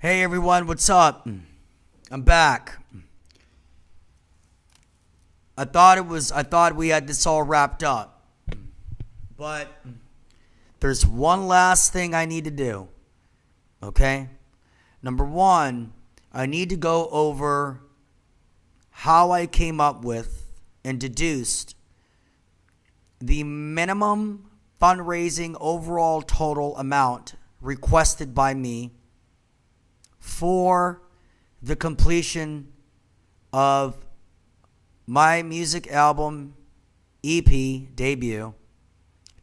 Hey everyone, what's up? I'm back. I thought we had this all wrapped up. But there's one last thing I need to do. Okay? Number one, I need to go over how I came up with and deduced the minimum fundraising overall total amount requested by me for the completion of my music album EP debut,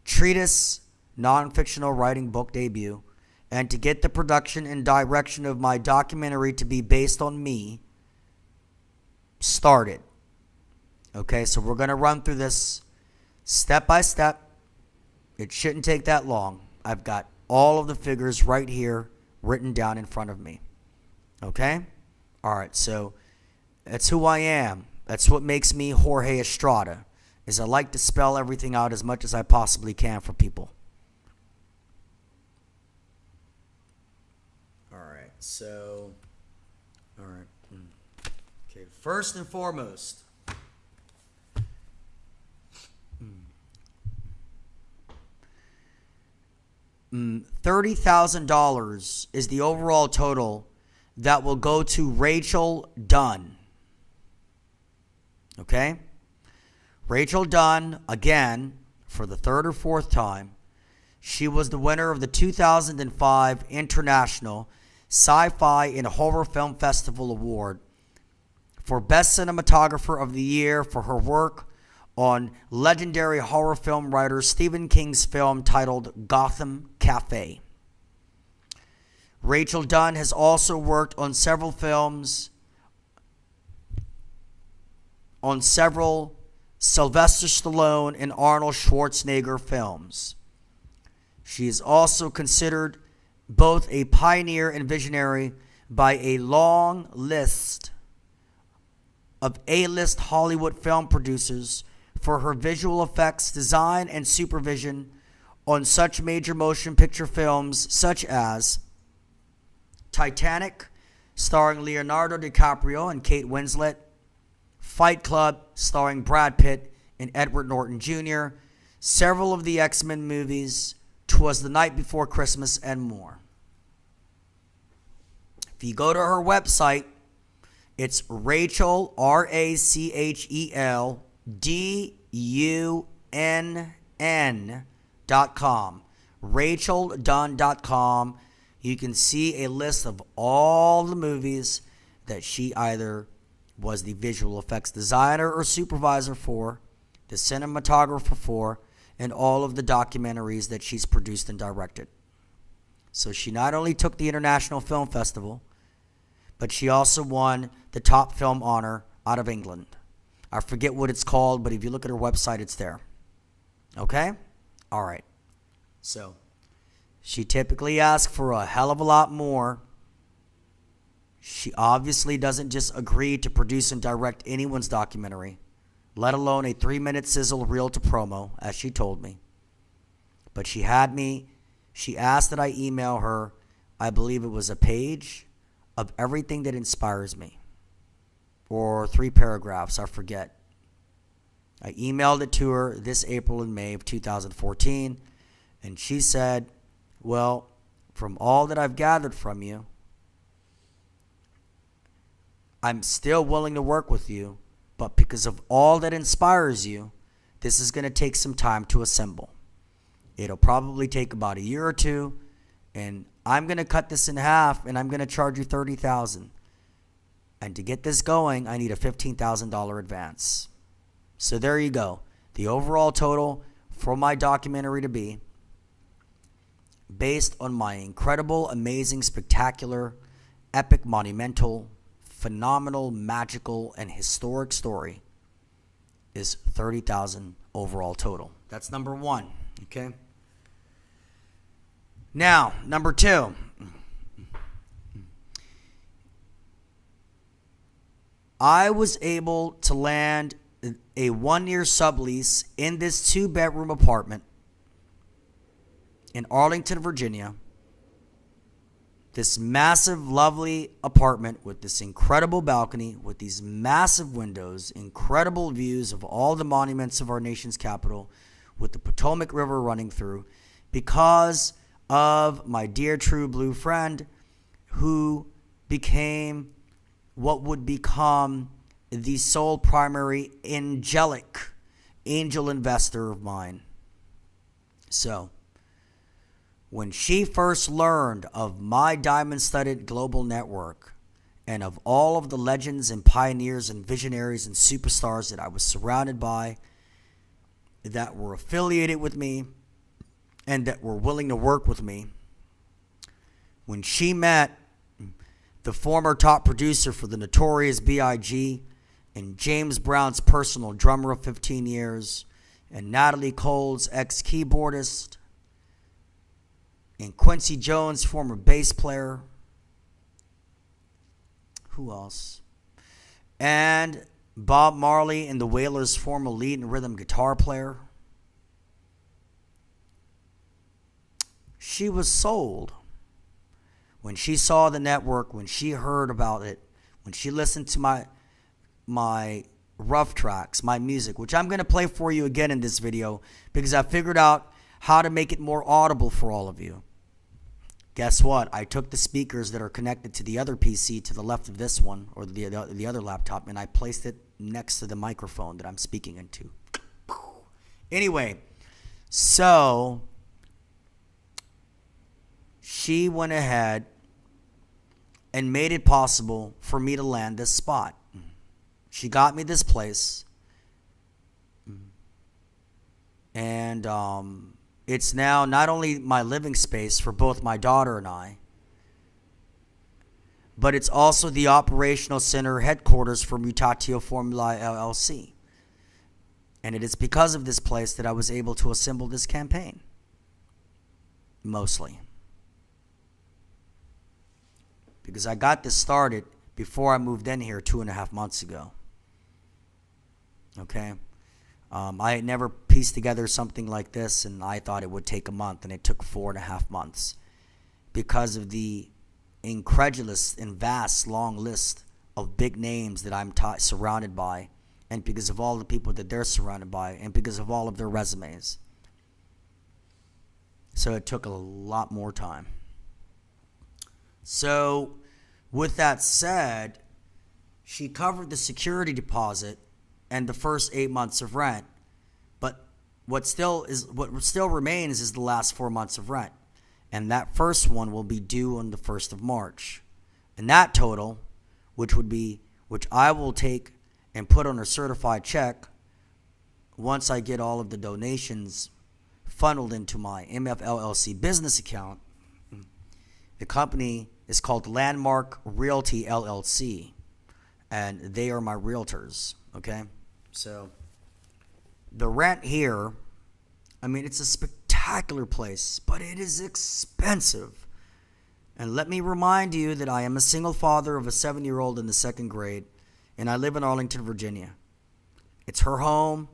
treatise non-fictional writing book debut, and to get the production and direction of my documentary to be based on me started. Okay, so we're going to run through this step by step. It shouldn't take that long. I've got all of the figures right here written down in front of me. Okay? All right, so that's who I am. That's what makes me Jorge Estrada, is I like to spell everything out as much as I possibly can for people. All right, so, all right. Okay, first and foremost, $30,000 is the overall total that will go to Rachel Dunn. Okay? Rachel Dunn, again, for the third or fourth time, she was the winner of the 2005 International Sci-Fi and Horror Film Festival Award for Best Cinematographer of the Year for her work on legendary horror film writer Stephen King's film titled Gotham Cafe. Rachel Dunn has also worked on several films, on several Sylvester Stallone and Arnold Schwarzenegger films. She is also considered both a pioneer and visionary by a long list of A-list Hollywood film producers for her visual effects design and supervision on such major motion picture films such as Titanic, starring Leonardo DiCaprio and Kate Winslet, Fight Club, starring Brad Pitt and Edward Norton Jr., several of the X-Men movies, 'Twas the Night Before Christmas, and more. If you go to her website, it's Rachel, RachelDunn.com. RachelDunn.com. You can see a list of all the movies that she either was the visual effects designer or supervisor for, the cinematographer for, and all of the documentaries that she's produced and directed. So she not only took the International Film Festival, but she also won the top film honor out of England. I forget what it's called, but if you look at her website, it's there. Okay? All right. So she typically asks for a hell of a lot more. She obviously doesn't just agree to produce and direct anyone's documentary, let alone a 3-minute sizzle reel to promo, as she told me. But she asked that I email her, I believe it was a page of everything that inspires me, or 3 paragraphs, I forget. I emailed it to her this April and May of 2014, and she said, well, from all that I've gathered from you, I'm still willing to work with you, but because of all that inspires you, this is going to take some time to assemble. It'll probably take about a year or two, and I'm going to cut this in half, and I'm going to charge you $30,000. And to get this going, I need a $15,000 advance. So there you go. The overall total for my documentary to be, based on my incredible, amazing, spectacular, epic, monumental, phenomenal, magical, and historic story, is $30,000 overall total. That's number one. Okay. Now, number two. I was able to land a 1-year sublease in this 2-bedroom apartment in Arlington, Virginia, this massive, lovely apartment with this incredible balcony, with these massive windows, incredible views of all the monuments of our nation's capital, with the Potomac River running through, because of my dear true blue friend who became what would become the sole primary angel investor of mine. So, when she first learned of my diamond-studded global network and of all of the legends and pioneers and visionaries and superstars that I was surrounded by that were affiliated with me and that were willing to work with me, when she met the former top producer for the Notorious B.I.G. and James Brown's personal drummer of 15 years and Natalie Cole's ex-keyboardist and Quincy Jones, former bass player. Who else? And Bob Marley and the Wailers' former lead and rhythm guitar player. She was sold. When she saw the network, when she heard about it, when she listened to my rough tracks, my music, which I'm going to play for you again in this video because I figured out how to make it more audible for all of you. Guess what? I took the speakers that are connected to the other PC to the left of this one, or the other laptop, and I placed it next to the microphone that I'm speaking into. Anyway, so she went ahead and made it possible for me to land this spot. She got me this place, and it's now not only my living space for both my daughter and I, but it's also the operational center headquarters for MUTATIO FORMULAE LLC. And it is because of this place that I was able to assemble this campaign. Mostly. Because I got this started before I moved in here 2.5 months ago. Okay? I had never pieced together something like this, and I thought it would take a month, and it took 4.5 months because of the incredulous and vast long list of big names that I'm surrounded by, and because of all the people that they're surrounded by, and because of all of their resumes. So it took a lot more time. So with that said, she covered the security deposit and the first 8 months of rent, but what still remains is the last 4 months of rent, and that first one will be due on the 1st of March, and that total, which I will take and put on a certified check once I get all of the donations funneled into my MFLLC business account. The company is called Landmark Realty LLC, and they are my realtors. Okay. So the rent here, I mean, it's a spectacular place, but it is expensive. And let me remind you that I am a single father of a 7-year-old in the 2nd grade, and I live in Arlington, Virginia. It's her home.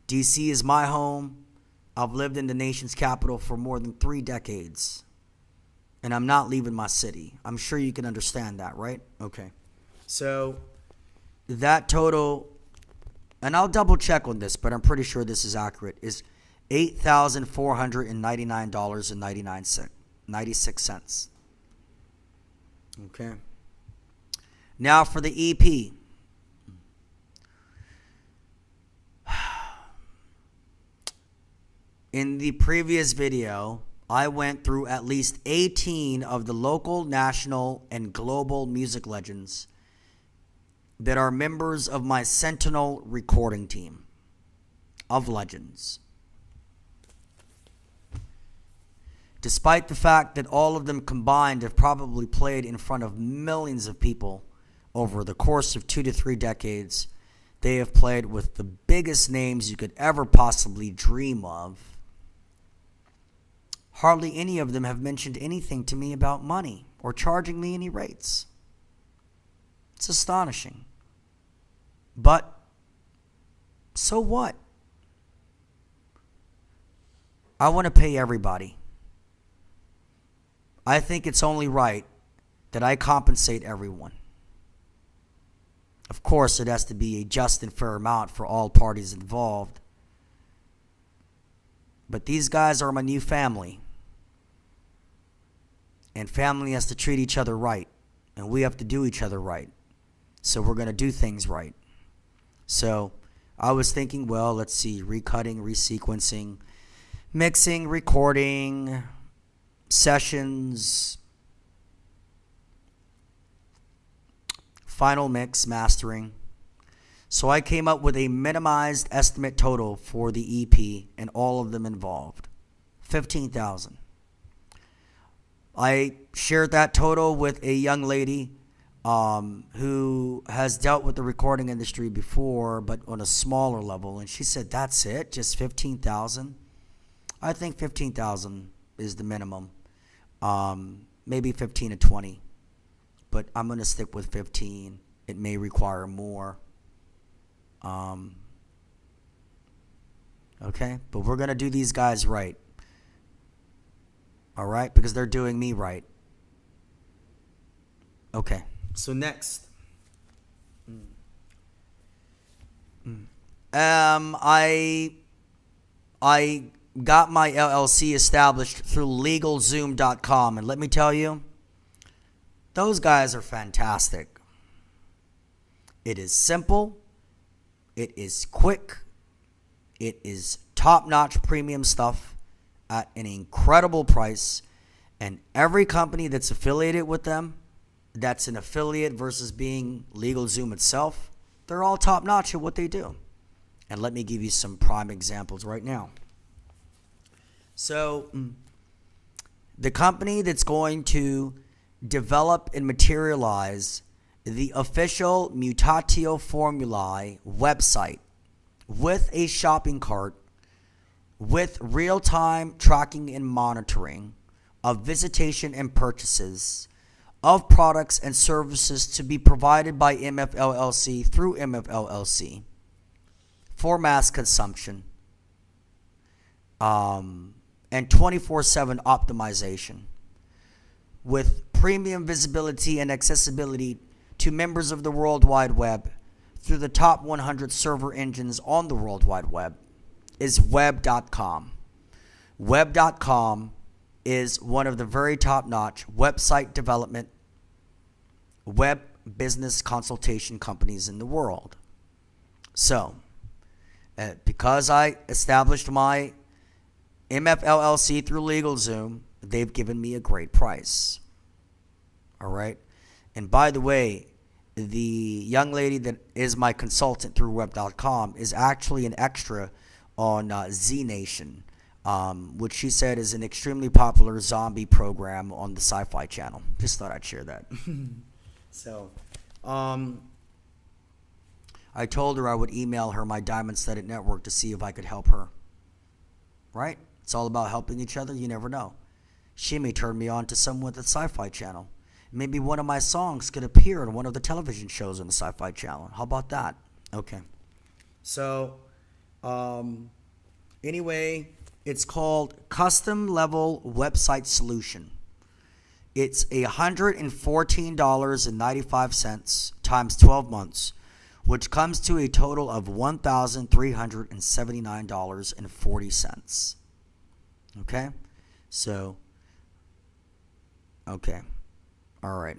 DC is my home. I've lived in the nation's capital for more than 3 decades, and I'm not leaving my city. I'm sure you can understand that, right? Okay. So that total, and I'll double check on this, but I'm pretty sure this is accurate, is $8,499.96. Okay. Now for the EP. In the previous video, I went through at least 18 of the local, national, and global music legends that are members of my Sentinel recording team of legends. Despite the fact that all of them combined have probably played in front of millions of people over the course of 2 to 3 decades, they have played with the biggest names you could ever possibly dream of. Hardly any of them have mentioned anything to me about money or charging me any rates. It's astonishing. But so what? I want to pay everybody. I think it's only right that I compensate everyone. Of course, it has to be a just and fair amount for all parties involved. But these guys are my new family. And family has to treat each other right. And we have to do each other right. So we're going to do things right. So I was thinking, well, let's see, recutting, resequencing, mixing, recording, sessions, final mix, mastering. So I came up with a minimized estimate total for the EP and all of them involved. $15,000. I shared that total with a young lady who has dealt with the recording industry before, but on a smaller level. And she said, that's it? Just $15,000? I think $15,000 is the minimum. Maybe 15 to 20. But I'm going to stick with 15. It may require more. Okay? But we're going to do these guys right. All right? Because they're doing me right. Okay. So next. I got my LLC established through LegalZoom.com. And let me tell you, those guys are fantastic. It is simple. It is quick. It is top-notch premium stuff at an incredible price. And every company that's affiliated with them, that's an affiliate versus being LegalZoom itself, they're all top-notch at what they do. And let me give you some prime examples right now. So, the company that's going to develop and materialize the official MUTATIO FORMULAE website with a shopping cart with real-time tracking and monitoring of visitation and purchases of products and services to be provided by MFLLC through MFLLC for mass consumption and 24/7 optimization with premium visibility and accessibility to members of the World Wide Web through the top 100 server engines on the World Wide Web is web.com. Web.com is one of the very top-notch website development, web business consultation companies in the world. So, because I established my MFLLC through LegalZoom, they've given me a great price. All right? And by the way, the young lady that is my consultant through web.com is actually an extra on Z Nation, which she said is an extremely popular zombie program on the Sci-Fi Channel. Just thought I'd share that. So, I told her I would email her my Diamond Studded Network to see if I could help her. Right? It's all about helping each other. You never know. She may turn me on to someone at the Sci-Fi Channel. Maybe one of my songs could appear in one of the television shows on the Sci-Fi Channel. How about that? Okay. So, anyway, it's called Custom Level Website Solution. It's $114.95 times 12 months, which comes to a total of $1,379.40. Okay? So, okay. All right.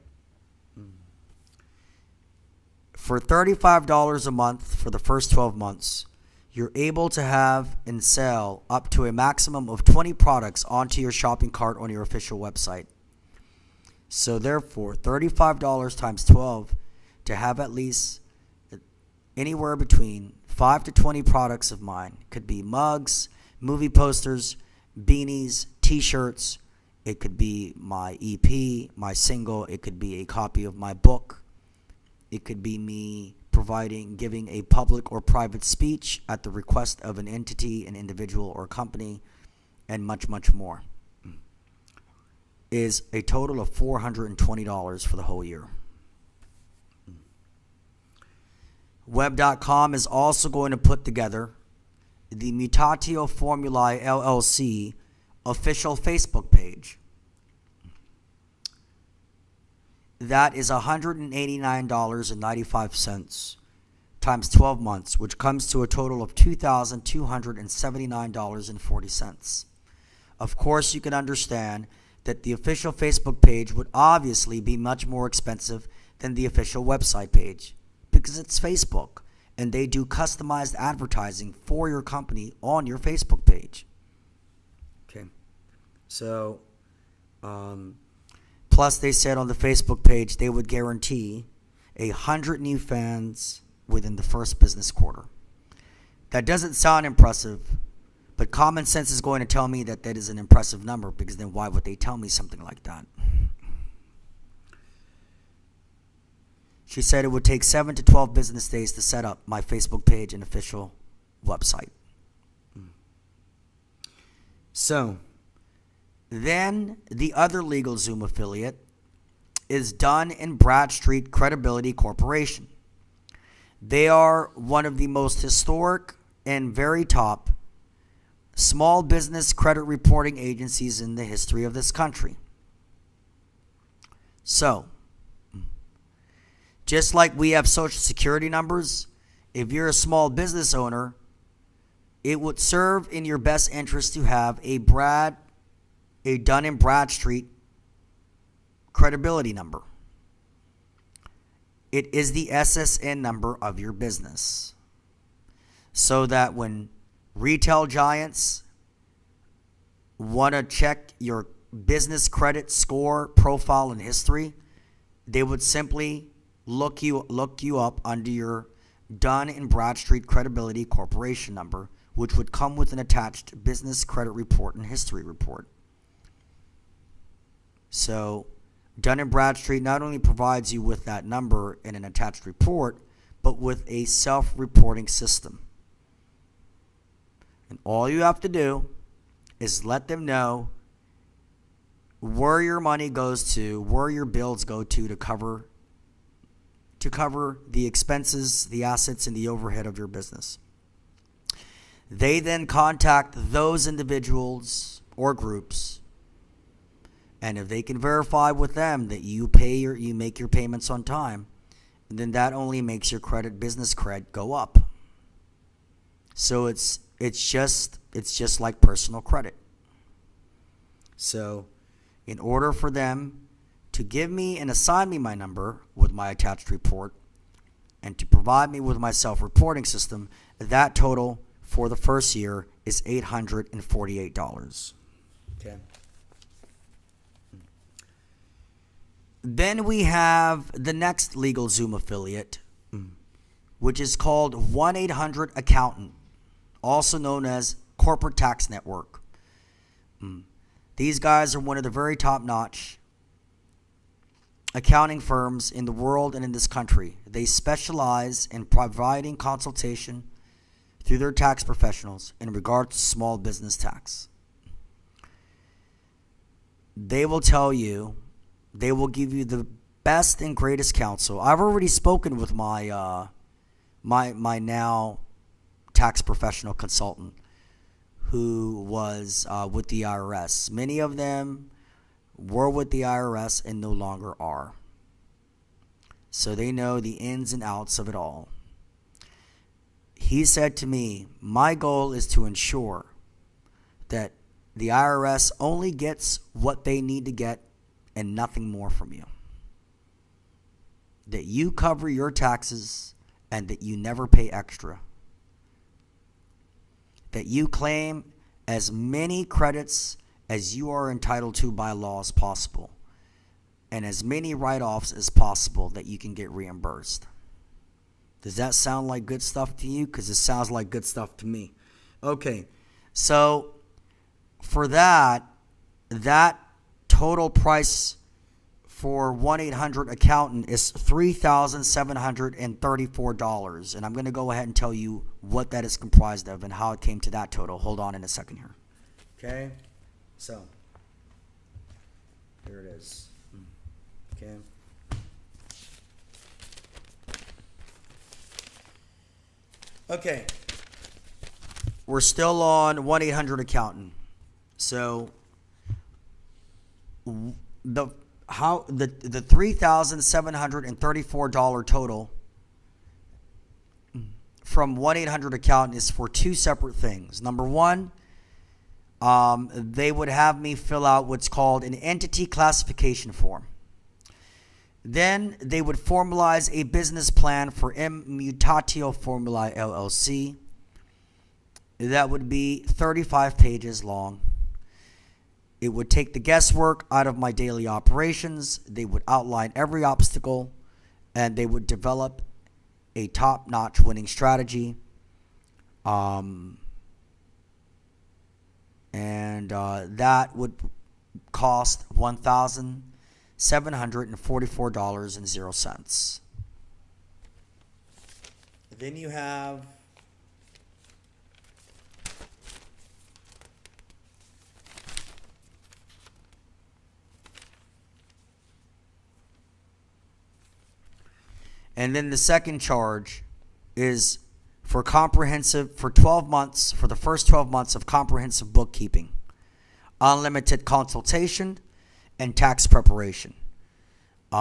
For $35 a month for the first 12 months, you're able to have and sell up to a maximum of 20 products onto your shopping cart on your official website. So therefore, $35 times 12 to have at least anywhere between 5 to 20 products of mine. Could be mugs, movie posters, beanies, t-shirts. It could be my EP, my single. It could be a copy of my book. It could be me giving a public or private speech at the request of an entity, an individual, or company, and much, much more. Is a total of $420 for the whole year. Web.com is also going to put together the MUTATIO FORMULAE LLC official Facebook page. that is $189.95 times 12 months, which comes to a total of $2,279.40. Of course, you can understand that the official Facebook page would obviously be much more expensive than the official website page because it's Facebook and they do customized advertising for your company on your Facebook page. Okay, so plus they said on the Facebook page they would guarantee 100 new fans within the first business quarter. That doesn't sound impressive, but common sense is going to tell me that that is an impressive number, because then why would they tell me something like that? She said it would take 7 to 12 business days to set up my Facebook page and official website. So, then the other LegalZoom affiliate is Dun & Bradstreet Credibility Corporation. They are one of the most historic and very top small business credit reporting agencies in the history of this country. So, just like we have social security numbers, if you're a small business owner, it would serve in your best interest to have a Dun & Bradstreet credibility number. It is the SSN number of your business, so that when retail giants want to check your business credit score, profile, and history, they would simply look you up under your Dun & Bradstreet Credibility Corporation number, which would come with an attached business credit report and history report. So Dun & Bradstreet not only provides you with that number in an attached report, but with a self-reporting system. And all you have to do is let them know where your money goes to, where your bills go to cover the expenses, the assets, and the overhead of your business. They then contact those individuals or groups, and if they can verify with them that you make your payments on time, then that only makes your business cred go up. So it's just like personal credit. So in order for them to give me and assign me my number with my attached report and to provide me with my self-reporting system, that total for the first year is $848. Okay. Then we have the next LegalZoom affiliate, which is called 1-800-ACCOUNTANT, also known as Corporate Tax Network. These guys are one of the very top-notch accounting firms in the world and in this country. They specialize in providing consultation through their tax professionals in regards to small business tax. They will tell you, they will give you the best and greatest counsel. I've already spoken with my my now tax professional consultant who was with the IRS. Many of them were with the IRS and no longer are. So they know the ins and outs of it all. He said to me, my goal is to ensure that the IRS only gets what they need to get and nothing more from you. That you cover your taxes and that you never pay extra. That you claim as many credits as you are entitled to by law as possible, and as many write-offs as possible that you can get reimbursed. Does that sound like good stuff to you? Because it sounds like good stuff to me. Okay, so for that total price for 1-800-ACCOUNTANT is $3,734. And I'm going to go ahead and tell you what that is comprised of and how it came to that total. Hold on in a second here. Okay, so here it is. Okay. Okay. We're still on 1-800-ACCOUNTANT. So how the $3,734 total from 1-800-ACCOUNTANT is for two separate things. Number one, they would have me fill out what's called an entity classification form. Then they would formalize a business plan for MUTATIO FORMULAE LLC. That would be 35 pages long. It would take the guesswork out of my daily operations. They would outline every obstacle, and they would develop a top-notch winning strategy. That would cost $1,744.00. Then you have and then the second charge is for 12 months, for the first 12 months of comprehensive bookkeeping, unlimited consultation, and tax preparation. They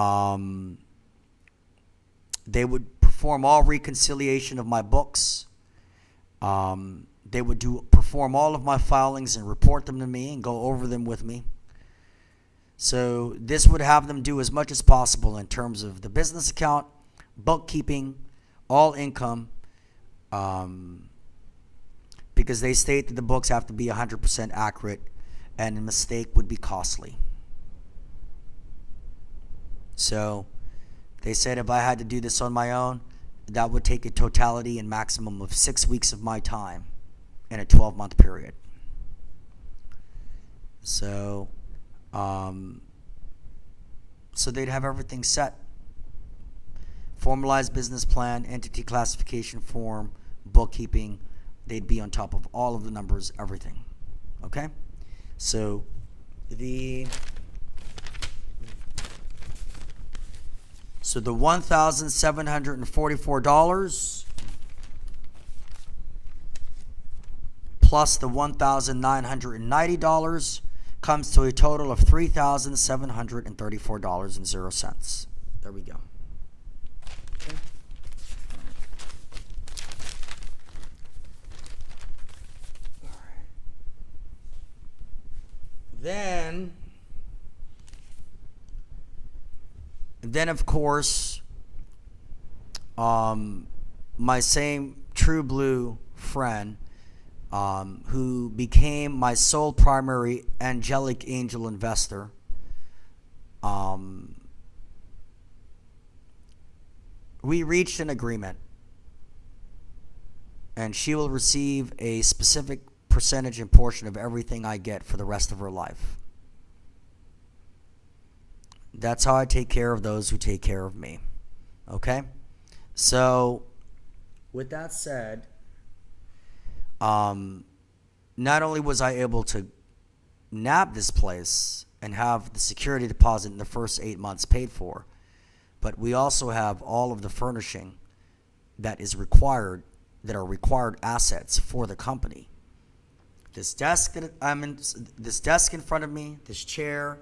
would perform all reconciliation of my books. They would perform all of my filings and report them to me and go over them with me. So this would have them do as much as possible in terms of the business account, bookkeeping, all income, because they state that the books have to be 100% accurate, and a mistake would be costly. So they said if I had to do this on my own, that would take a totality and maximum of 6 weeks of my time in a 12-month period. So, so they'd have everything set. Formalized business plan, entity classification form, bookkeeping. They'd be on top of all of the numbers, everything. Okay? So the $1,744 plus the $1,990 comes to a total of $3,734.00. There we go. Okay. All right. Then of course, my same true blue friend, who became my sole primary angelic angel investor, we reached an agreement, and she will receive a specific percentage and portion of everything I get for the rest of her life. That's how I take care of those who take care of me. Okay? So, with that said, not only was I able to nab this place and have the security deposit in the first 8 months paid for, but we also have all of the furnishing that is required, that are required assets for the company. This desk that I'm in, this desk in front of me, this chair,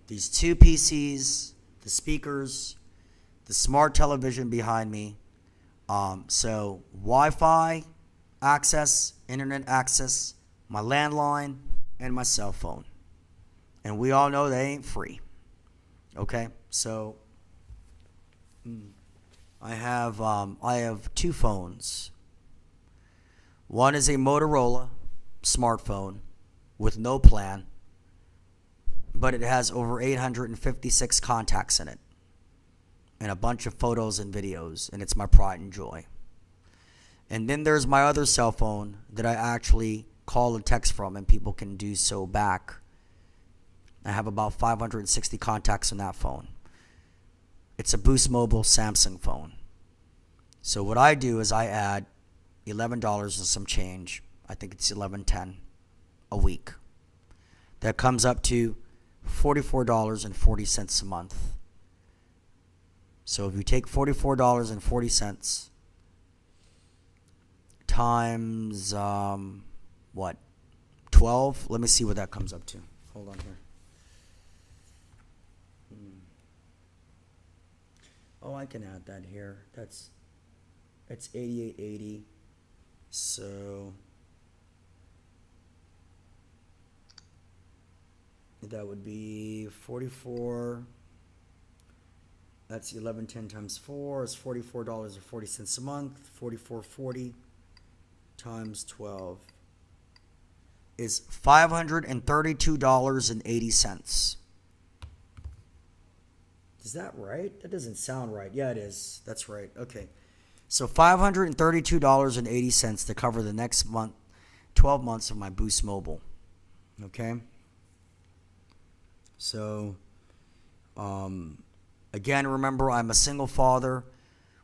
these two PCs, the speakers, the smart television behind me. So Wi-Fi access, internet access, my landline, and my cell phone. And we all know they ain't free. Okay? So I have two phones. One is a Motorola smartphone with no plan, but it has over 856 contacts in it and a bunch of photos and videos, and it's my pride and joy. And then there's my other cell phone that I actually call and text from, and people can do so back. I have about 560 contacts on that phone. It's a Boost Mobile Samsung phone. So what I do is I add $11 and some change. I think it's $11.10 a week. That comes up to $44.40 a month. So if you take $44.40 times what? 12? Let me see what that comes up to. Hold on here. Oh, I can add that here. It's 88.80. So that would be 44. That's 1110 times 4 is $44.40 a month. 44.40 times 12 is $532.80. Is that right? That doesn't sound right. Yeah, it is. That's right. Okay. So $532.80 to cover the next month, 12 months of my Boost Mobile. Okay. So, again, remember, I'm a single father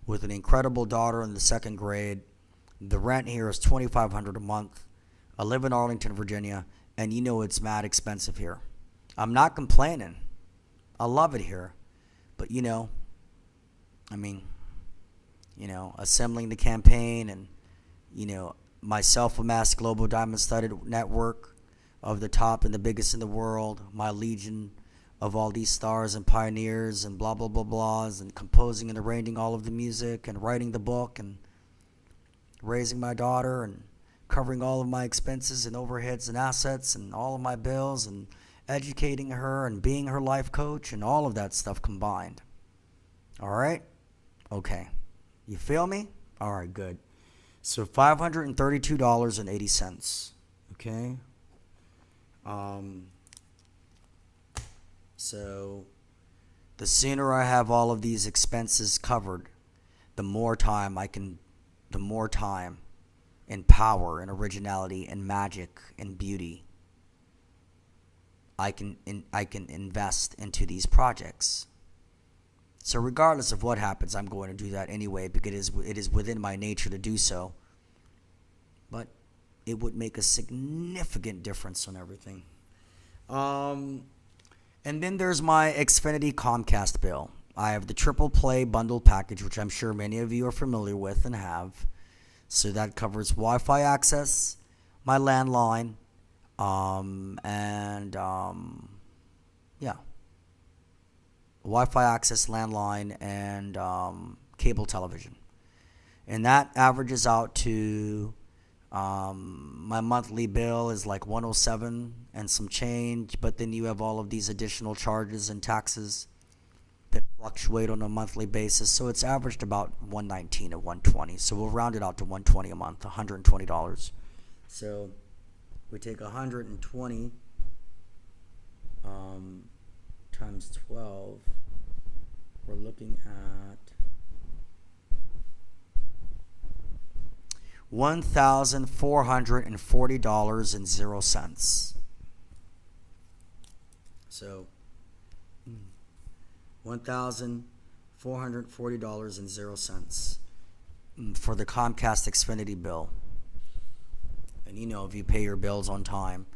with an incredible daughter in the 2nd grade. The rent here is $2,500 a month. I live in Arlington, Virginia, and you know it's mad expensive here. I'm not complaining. I love it here. But, assembling the campaign and, my self-amassed global diamond-studded network of the top and the biggest in the world, my legion of all these stars and pioneers and blah, blah, blah, blahs, and composing and arranging all of the music and writing the book and raising my daughter and covering all of my expenses and overheads and assets and all of my bills and educating her and being her life coach and all of that stuff combined. All right? Okay. You feel me? All right, good. So $532.80. Okay? So the sooner I have all of these expenses covered, the more time and power and originality and magic and beauty I can invest into these projects. So regardless of what happens, I'm going to do that anyway because it is within my nature to do so. But it would make a significant difference on everything. And then there's my Xfinity Comcast bill. I have the triple play bundle package, which I'm sure many of you are familiar with and have. So that covers Wi-Fi access, my landline, Wi-Fi access, landline, and cable television. And that averages out to my monthly bill is like $107 and some change, but then you have all of these additional charges and taxes that fluctuate on a monthly basis. So it's averaged about $119 or $120. So we'll round it out to $120 a month, $120. So we take $120 times 12. We're looking at $1,440.00. So $1,440.00 for the Comcast Xfinity bill. And if you pay your bills on time,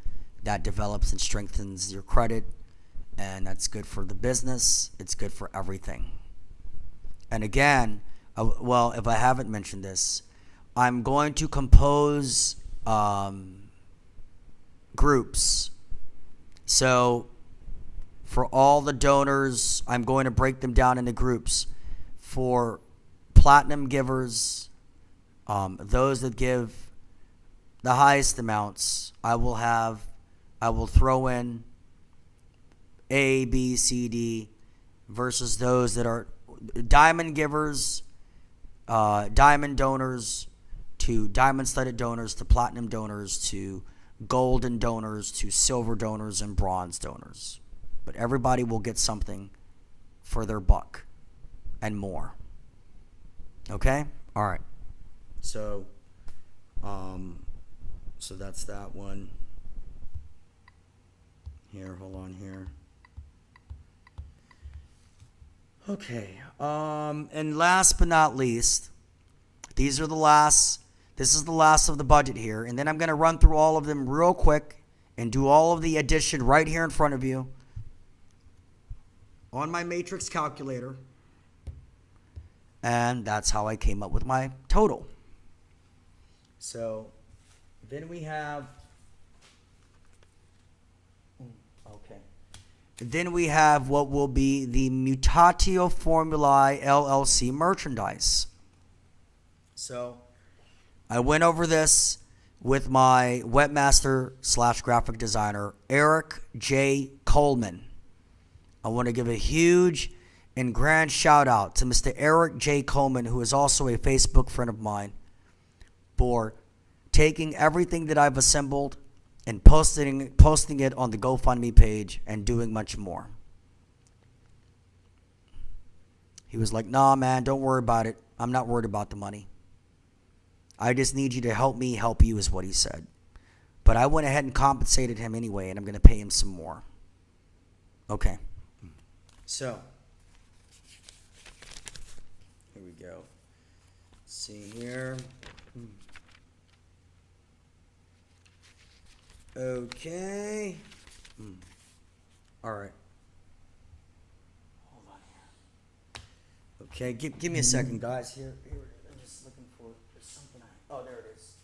that develops and strengthens your credit, and that's good for the business. It's good for everything. And again, if I haven't mentioned this, I'm going to compose groups. So for all the donors, I'm going to break them down into groups. For platinum givers, those that give the highest amounts, I will throw in A, B, C, D, versus those that are diamond givers, diamond donors, to diamond-studded donors, to platinum donors, to golden donors, to silver donors, and bronze donors. But everybody will get something for their buck and more. Okay? All right. So that's that one. Here, hold on here. Okay. And last but not least, this is the last of the budget here, and then I'm going to run through all of them real quick and do all of the addition right here in front of you on my matrix calculator. And that's how I came up with my total. So then we have Then we have what will be the MUTATIO FORMULAE LLC merchandise. So I went over this with my webmaster / graphic designer, Eric J. Coleman. I want to give a huge and grand shout out to Mr. Eric J. Coleman, who is also a Facebook friend of mine, for taking everything that I've assembled and posting it on the GoFundMe page and doing much more. He was like, nah, man, don't worry about it. I'm not worried about the money. I just need you to help me help you, is what he said. But I went ahead and compensated him anyway, and I'm going to pay him some more. Okay. So, here we go. Let's see here. Okay. All right. Hold on here. Okay, give me a second, guys. Here it is. I'm just looking for there's something. Oh, there it is.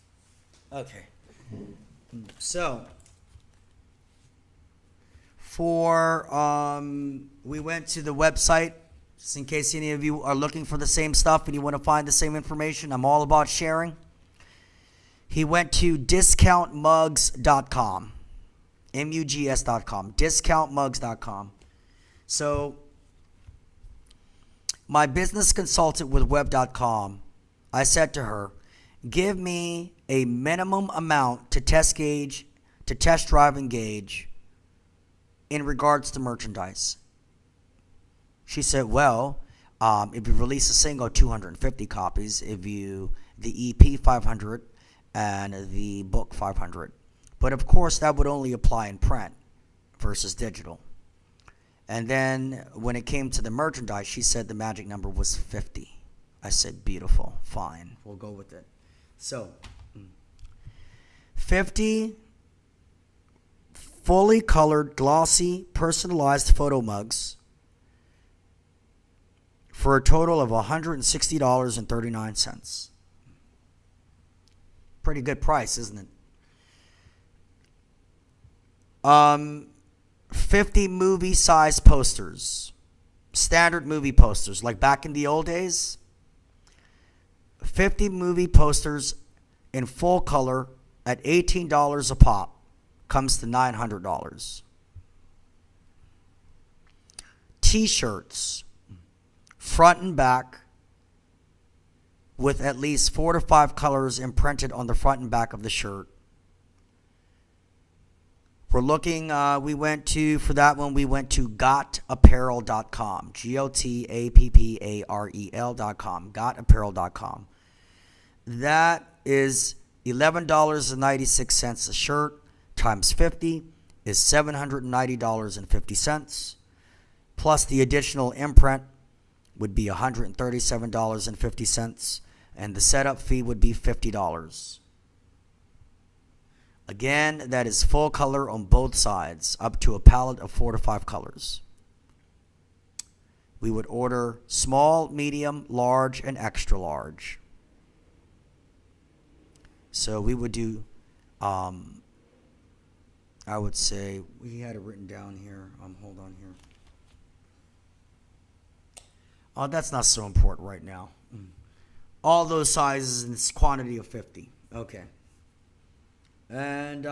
Okay. So, we went to the website, just in case any of you are looking for the same stuff and you want to find the same information. I'm all about sharing. He went to discountmugs.com, mugs.com, discountmugs.com. So my business consultant with web.com, I said to her, give me a minimum amount to test drive and gauge in regards to merchandise. She said, well, if you release a single, 250 copies, the EP 500, and the book 500. But of course that would only apply in print versus digital. And then when it came to the merchandise, she said the magic number was 50. I said, beautiful, fine, we'll go with it. So 50 fully colored, glossy, personalized photo mugs for a total of $160.39. Pretty good price, isn't it? 50 movie-size posters. Standard movie posters, like back in the old days. 50 movie posters in full color at $18 a pop. Comes to $900. T-shirts, front and back, with at least 4 to 5 colors imprinted on the front and back of the shirt. We're looking, we went to gotapparel.com, GOTAPPAREL.com, gotapparel.com. That is $11.96 a shirt times 50 is $790.50, plus the additional imprint would be $137.50, and the setup fee would be $50. Again, that is full color on both sides, up to a palette of 4 to 5 colors. We would order small, medium, large, and extra large. So we would do, I would say, we had it written down here. Hold on here. Oh, that's not so important right now. All those sizes in this quantity of 50. Okay. And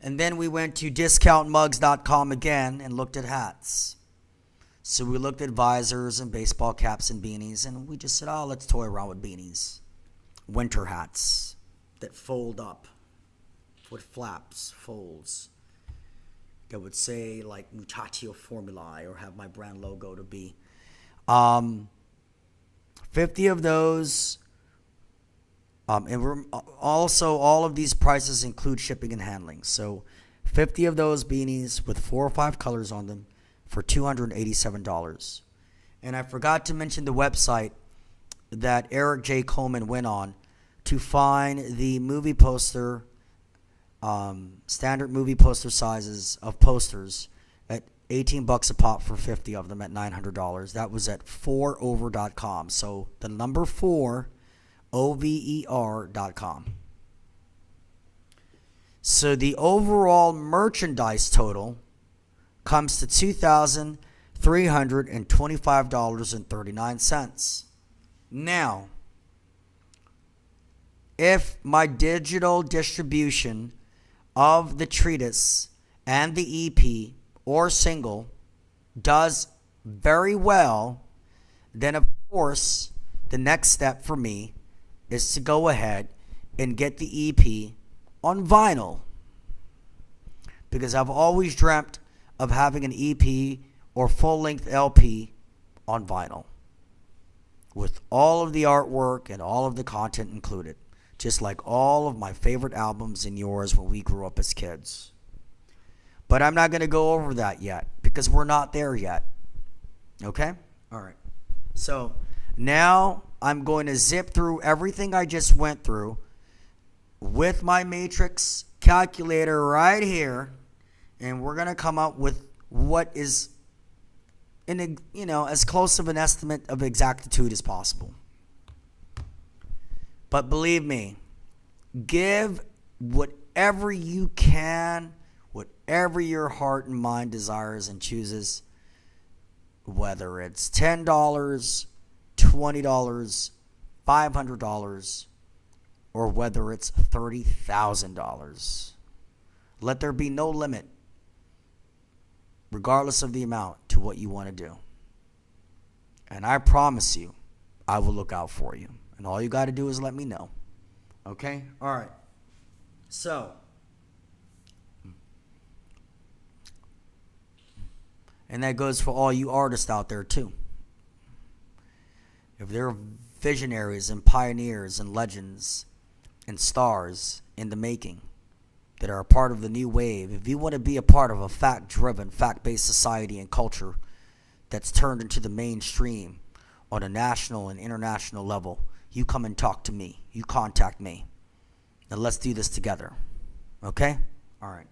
then we went to discountmugs.com again and looked at hats. So we looked at visors and baseball caps and beanies, and we just said, oh, let's toy around with beanies. Winter hats that fold up with flaps, folds, that would say like MUTATIO FORMULAE or have my brand logo to be. 50 of those. And we're also, all of these prices include shipping and handling. So 50 of those beanies with 4 or 5 colors on them for $287. And I forgot to mention the website that Eric J. Coleman went on to find the movie poster, standard movie poster sizes of posters at $18 a pop for 50 of them at $900. That was at 4over.com. So the number 4, OVER.com. So the overall merchandise total comes to $2,325.39. Now, if my digital distribution of the treatise and the EP or single does very well, then of course the next step for me is to go ahead and get the EP on vinyl, because I've always dreamt of having an EP or full-length LP on vinyl with all of the artwork and all of the content included, just like all of my favorite albums and yours when we grew up as kids. But I'm not going to go over that yet because we're not there yet. Okay? All right. So now I'm going to zip through everything I just went through with my matrix calculator right here, and we're going to come up with what is as close of an estimate of exactitude as possible. But believe me, give whatever you can, whatever your heart and mind desires and chooses, whether it's $10, $20, $500, or whether it's $30,000. Let there be no limit, regardless of the amount, to what you want to do. And I promise you, I will look out for you. And all you got to do is let me know. Okay? All right. So, and that goes for all you artists out there too. If there are visionaries and pioneers and legends and stars in the making that are a part of the new wave, if you want to be a part of a fact-driven, fact-based society and culture that's turned into the mainstream on a national and international level, you come and talk to me. You contact me. And let's do this together. Okay? All right.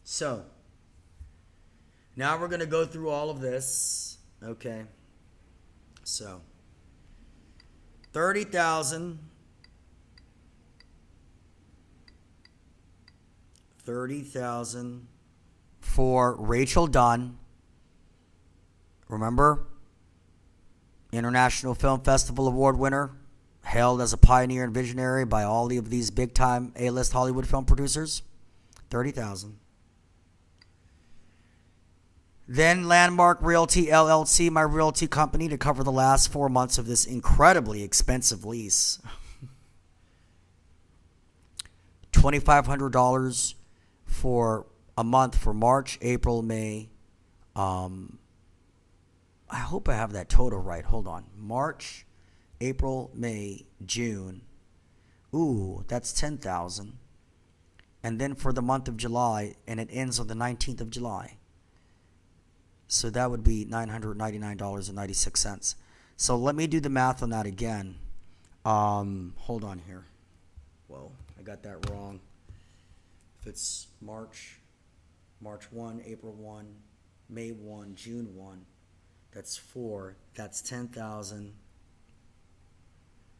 So, now we're going to go through all of this. Okay? So, 30,000. 30,000 for Rachel Dunn. Remember? International Film Festival Award winner, hailed as a pioneer and visionary by all of these big-time A-list Hollywood film producers. 30,000. Then Landmark Realty LLC, my realty company, to cover the last 4 months of this incredibly expensive lease. $2,500 for a month for March, April, May. I hope I have that total right. Hold on. March, April, May, June. Ooh, that's $10,000. And then for the month of July, and it ends on the 19th of July. So that would be $999.96. So let me do the math on that again. Hold on here. Whoa, I got that wrong. If it's March 1, April 1, May 1, June 1, that's 4. That's 10,000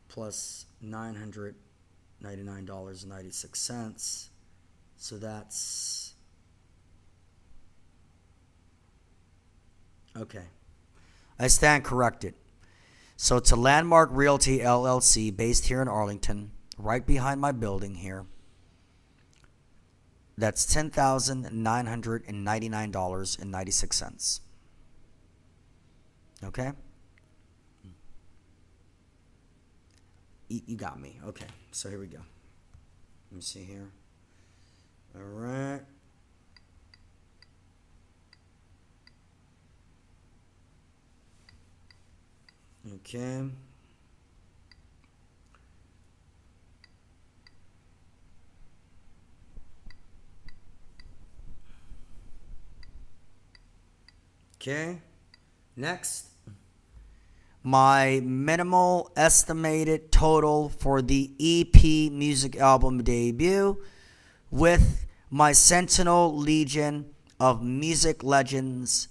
plus $999.96. So that's okay. I stand corrected. So it's a Landmark Realty LLC based here in Arlington, right behind my building here. That's $10,999.96. Okay? You got me. Okay, so here we go. Let me see here. All right. Okay. Okay. Next. My minimal estimated total for the EP music album debut with my Sentinel Legion of music legends,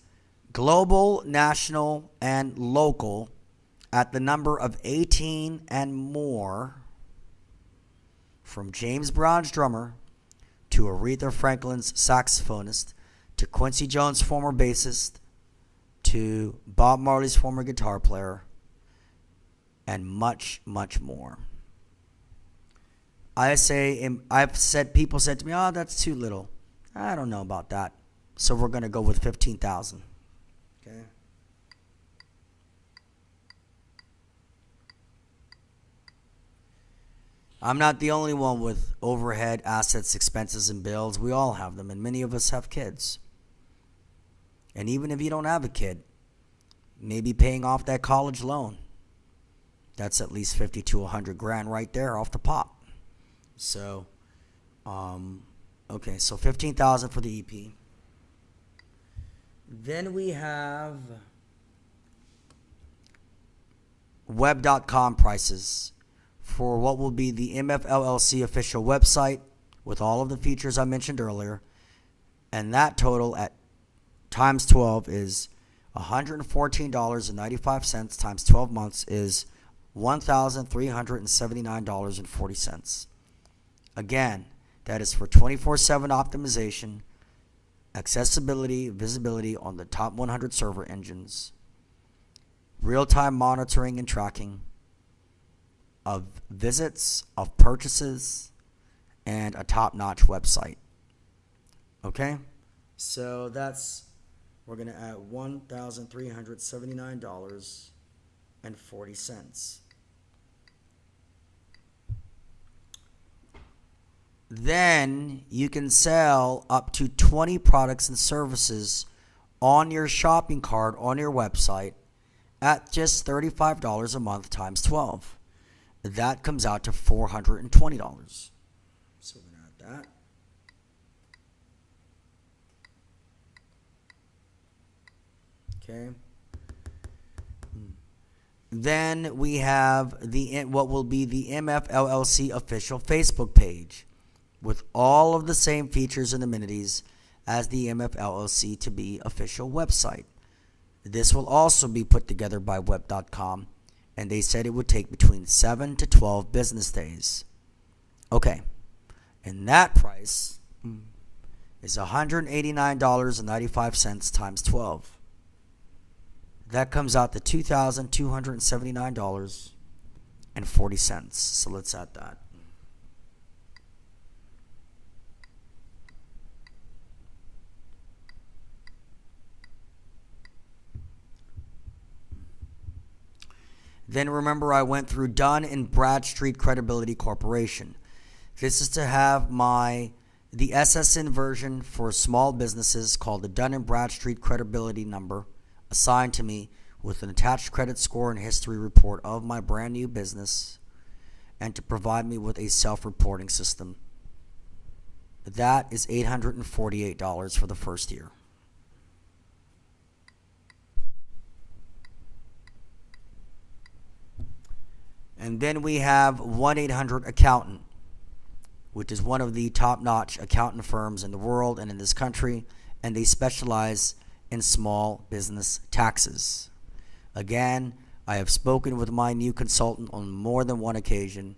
global, national, and local, at the number of 18 and more, from James Brown's drummer to Aretha Franklin's saxophonist to Quincy Jones' former bassist, to Bob Marley's former guitar player, and much, much more. People said to me, oh, that's too little. I don't know about that. So we're going to go with 15,000. Okay. I'm not the only one with overhead, assets, expenses, and bills. We all have them, and many of us have kids. And even if you don't have a kid, maybe paying off that college loan. That's at least 50 to 100 grand right there off the pop. So, okay, so 15,000 for the EP. Then we have web.com prices for what will be the MFLLC official website with all of the features I mentioned earlier. And that total at times 12 is $114.95 times 12 months is $1,379.40. Again, that is for 24/7 optimization, accessibility, visibility on the top 100 server engines, real-time monitoring and tracking of visits, of purchases, and a top-notch website. Okay? So we're going to add $1,379.40. Then you can sell up to 20 products and services on your shopping cart on your website at just $35 a month times 12. That comes out to $420. So we're going to add that. Okay. Then we have what will be the MFLLC official Facebook page with all of the same features and amenities as the MFLLC to be official website. This will also be put together by web.com, and they said it would take between 7 to 12 business days. Okay, and that price is $189.95 times 12. That comes out to $2,279.40. So let's add that. Then remember, I went through Dun & Bradstreet Credibility Corporation. This is to have the SSN version for small businesses called the Dun & Bradstreet Credibility Number assigned to me with an attached credit score and history report of my brand new business, and to provide me with a self-reporting system. That is $848 for the first year. And then we have 1-800-ACCOUNTANT, which is one of the top-notch accountant firms in the world and in this country, and they specialize in small business taxes. Again, I have spoken with my new consultant on more than one occasion,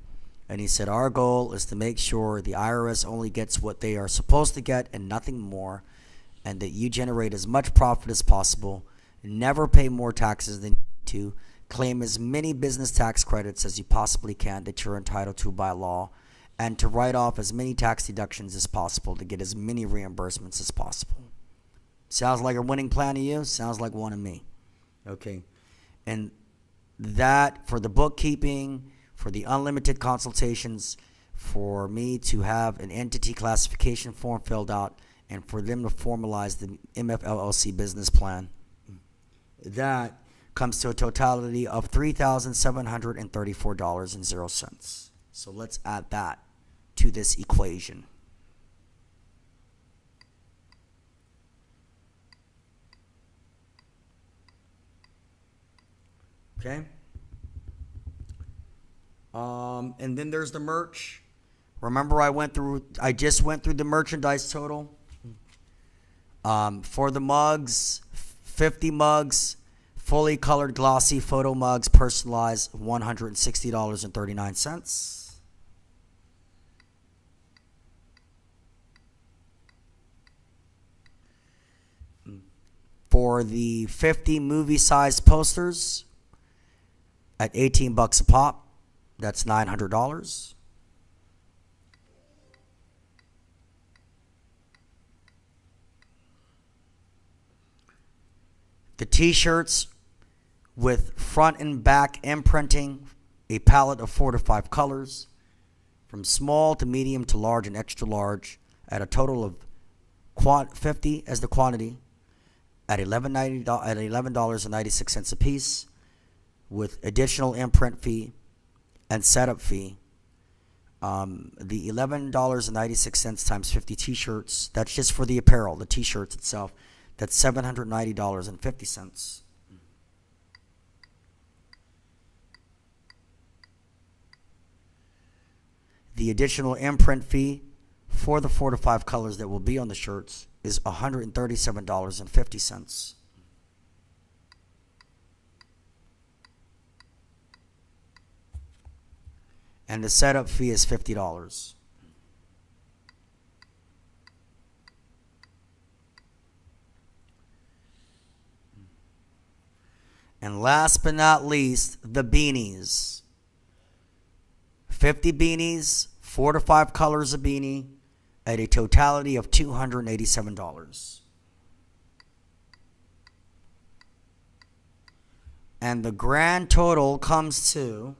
and he said our goal is to make sure the IRS only gets what they are supposed to get and nothing more, and that you generate as much profit as possible, never pay more taxes than you need to, claim as many business tax credits as you possibly can that you're entitled to by law, and to write off as many tax deductions as possible to get as many reimbursements as possible. Sounds like a winning plan to you? Sounds like one to me. Okay. And that, for the bookkeeping, for the unlimited consultations, for me to have an entity classification form filled out, and for them to formalize the MFLLC business plan, that comes to a totality of $3,734.00. So let's add that to this equation. Okay. And then there's the merch. Remember, I just went through the merchandise total. For the mugs, 50 mugs, fully colored glossy photo mugs, personalized, $160.39. for the 50 movie-sized posters at $18 a pop. That's $900. The t-shirts with front and back imprinting, a palette of 4 to 5 colors, from small to medium to large and extra large, at a total of 50 as the quantity, at $11.96 a piece, with additional imprint fee and setup fee. The $11.96 times 50 t-shirts, that's just for the apparel, the t-shirts itself. That's $790.50. The additional imprint fee for the 4 to 5 colors that will be on the shirts is $137.50. And the setup fee is $50. And last but not least, the beanies. 50 beanies, 4 to 5 colors of beanie, at a totality of $287. And the grand total comes to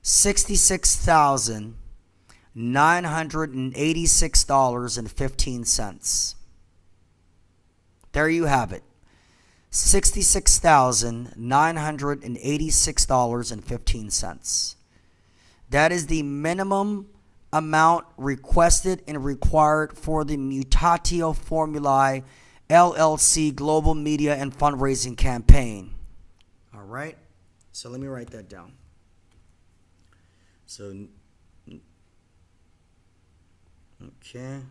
$66,986.15. There you have it. $66,986.15. That is the minimum amount requested and required for the MUTATIO FORMULAE LLC Global Media and Fundraising Campaign. All right. So let me write that down. So, okay.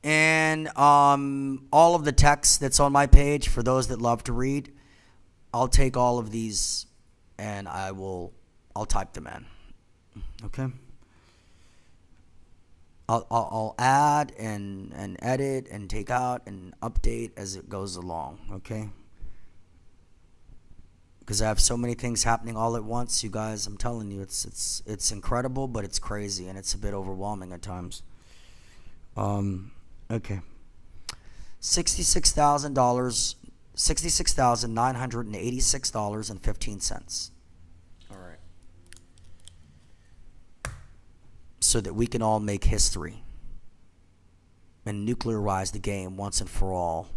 And all of the text that's on my page, for those that love to read, I'll take all of these and I'll type them in. Okay. I'll add and edit and take out and update as it goes along. Okay. Because I have so many things happening all at once, you guys. I'm telling you, it's incredible, but it's crazy and it's a bit overwhelming at times. Okay. $66,986.15. All right. So that we can all make history and nuclearize the game once and for all.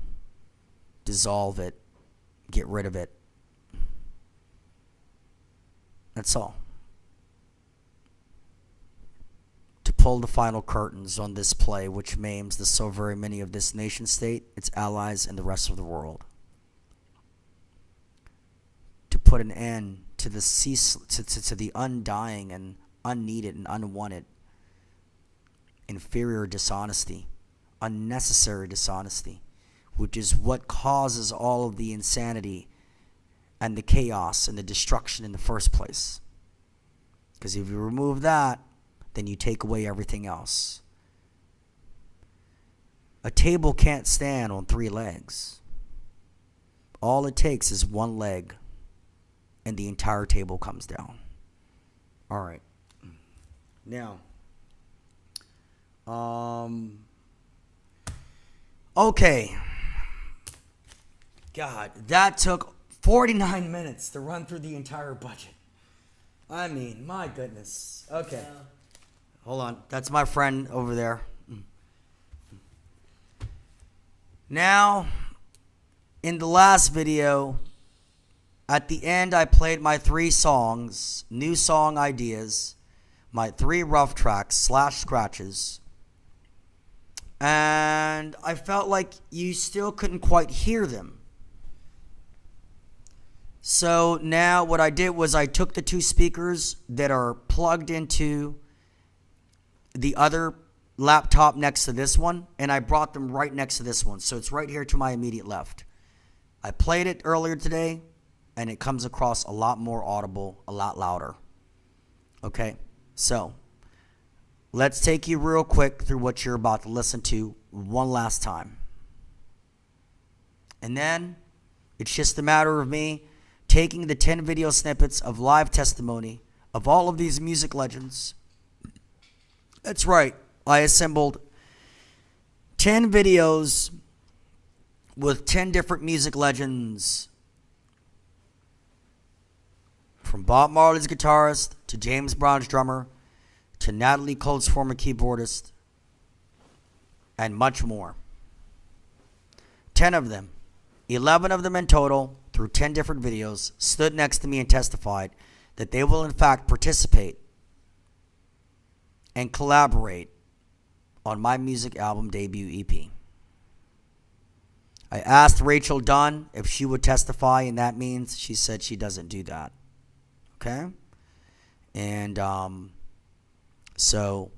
Dissolve it. Get rid of it. That's all. To pull the final curtains on this play, which maims the so very many of this nation state, its allies, and the rest of the world. To put an end to the to the undying and unneeded and unwanted inferior dishonesty, unnecessary dishonesty, which is what causes all of the insanity and the chaos and the destruction in the first place. Because if you remove that, then you take away everything else. A table can't stand on 3 legs. All it takes is one leg, and the entire table comes down. All right. Now, okay. God, that took 49 minutes to run through the entire budget. I mean, my goodness. Okay. Yeah. Hold on. That's my friend over there. Now, in the last video, at the end, I played my 3 songs, new song ideas, my 3 rough tracks / scratches. And I felt like you still couldn't quite hear them. So now what I did was I took the 2 speakers that are plugged into the other laptop next to this one, and I brought them right next to this one. So it's right here to my immediate left. I played it earlier today, and it comes across a lot more audible, a lot louder. Okay, so let's take you real quick through what you're about to listen to one last time. And then it's just a matter of me taking the 10 video snippets of live testimony of all of these music legends. That's right. I assembled 10 videos with 10 different music legends. From Bob Marley's guitarist to James Brown's drummer to Natalie Cole's former keyboardist and much more. 10 of them, 11 of them in total, through 10 different videos, stood next to me and testified that they will in fact participate and collaborate on my music album debut EP. I asked Rachel Dunn if she would testify, and that means she said she doesn't do that. Okay? And so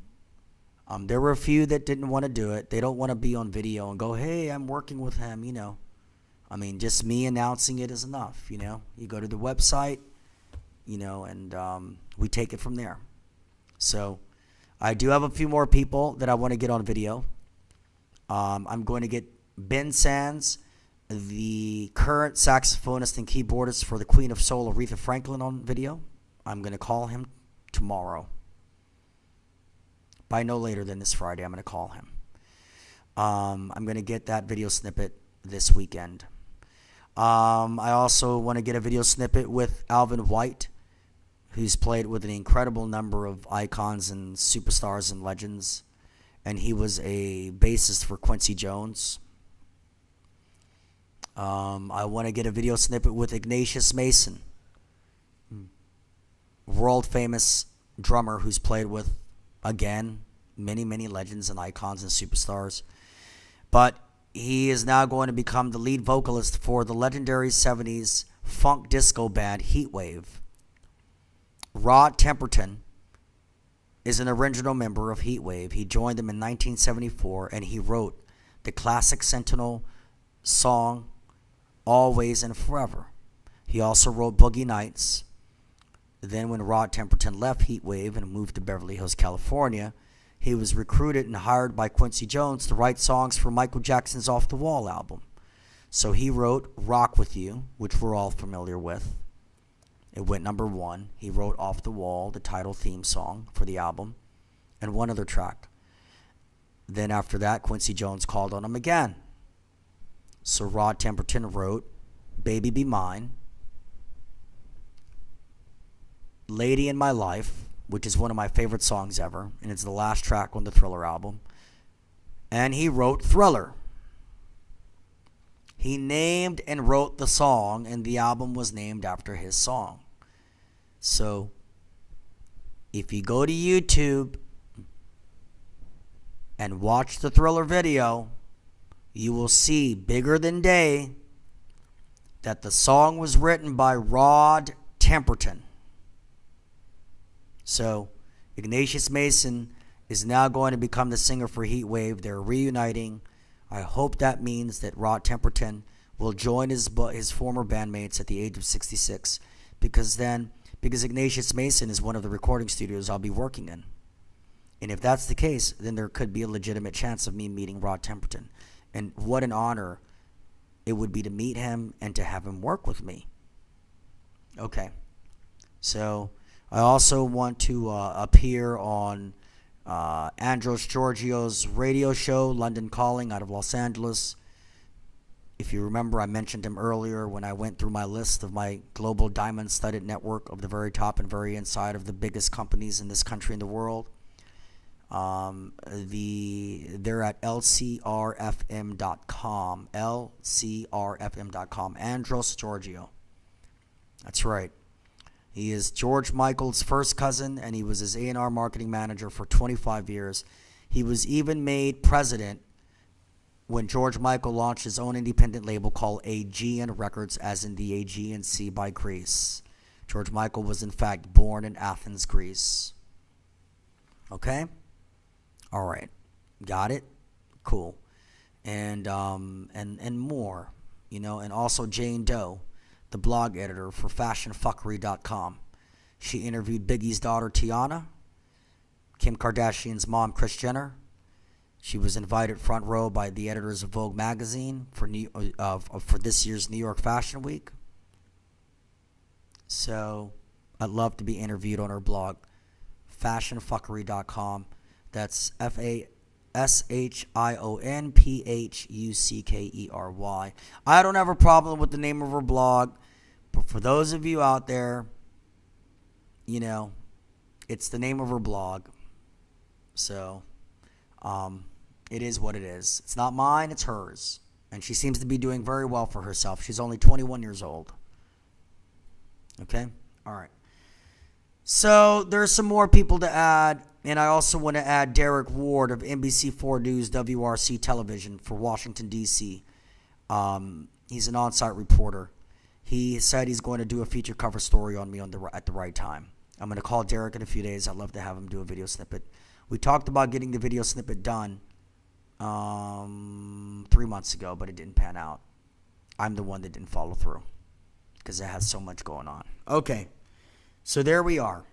there were a few that didn't want to do it. They don't want to be on video and go, hey, I'm working with him, you know. I mean, just me announcing it is enough, you know. You go to the website, you know, and we take it from there. So I do have a few more people that I want to get on video. I'm going to get Ben Sands, the current saxophonist and keyboardist for the Queen of Soul, Aretha Franklin, on video. I'm going to call him tomorrow. By no later than this Friday, I'm going to call him. I'm going to get that video snippet this weekend. I also want to get a video snippet with Alvin White, who's played with an incredible number of icons and superstars and legends. And he was a bassist for Quincy Jones. I want to get a video snippet with Ignatius Mason, world famous drummer who's played with, again, many, many legends and icons and superstars. But he is now going to become the lead vocalist for the legendary 70s funk disco band Heatwave. Rod Temperton is an original member of Heatwave. He joined them in 1974, and he wrote the classic Sentinel song Always and Forever. He also wrote Boogie Nights. Then when Rod Temperton left Heatwave and moved to Beverly Hills, California, he was recruited and hired by Quincy Jones to write songs for Michael Jackson's Off the Wall album. So he wrote Rock With You, which we're all familiar with. It went number 1. He wrote Off the Wall, the title theme song for the album, and one other track. Then after that, Quincy Jones called on him again. So Rod Temperton wrote Baby Be Mine, Lady in My Life, which is one of my favorite songs ever, and it's the last track on the Thriller album. And he wrote Thriller. He named and wrote the song, and the album was named after his song. So if you go to YouTube and watch the Thriller video, you will see bigger than day that the song was written by Rod Temperton. So Ignatius Mason is now going to become the singer for Heatwave. They're reuniting. I hope that means that Rod Temperton will join his former bandmates at the age of 66, because Ignatius Mason is one of the recording studios I'll be working in. And if that's the case, then there could be a legitimate chance of me meeting Rod Temperton. And what an honor it would be to meet him and to have him work with me. Okay. So I also want to appear on Andros Giorgio's radio show, London Calling, out of Los Angeles. If you remember, I mentioned him earlier when I went through my list of my global diamond-studded network of the very top and very inside of the biggest companies in this country and the world. They're at lcrfm.com. lcrfm.com. Andros Giorgio. That's right. He is George Michael's first cousin, and he was his A&R marketing manager for 25 years. He was even made president when George Michael launched his own independent label called Aegean Records, as in the Aegean Sea by Greece. George Michael was, in fact, born in Athens, Greece. Okay? All right. Got it? Cool. And more, you know, and also Jane Doe, the blog editor for fashionfuckery.com. She interviewed Biggie's daughter, Tiana, Kim Kardashian's mom, Kris Jenner. She was invited front row by the editors of Vogue magazine for this year's New York Fashion Week. So I'd love to be interviewed on her blog, fashionfuckery.com. That's FASHIONPHUCKERY. I don't have a problem with the name of her blog, but for those of you out there, you know, it's the name of her blog. So, it is what it is. It's not mine, it's hers. And she seems to be doing very well for herself. She's only 21 years old. Okay? All right. So, there's some more people to add. And I also want to add Derek Ward of NBC4 News WRC Television for Washington, D.C. He's an on-site reporter. He said he's going to do a feature cover story on me at the right time. I'm going to call Derek in a few days. I'd love to have him do a video snippet. We talked about getting the video snippet done 3 months ago, but it didn't pan out. I'm the one that didn't follow through because it has so much going on. Okay, so there we are.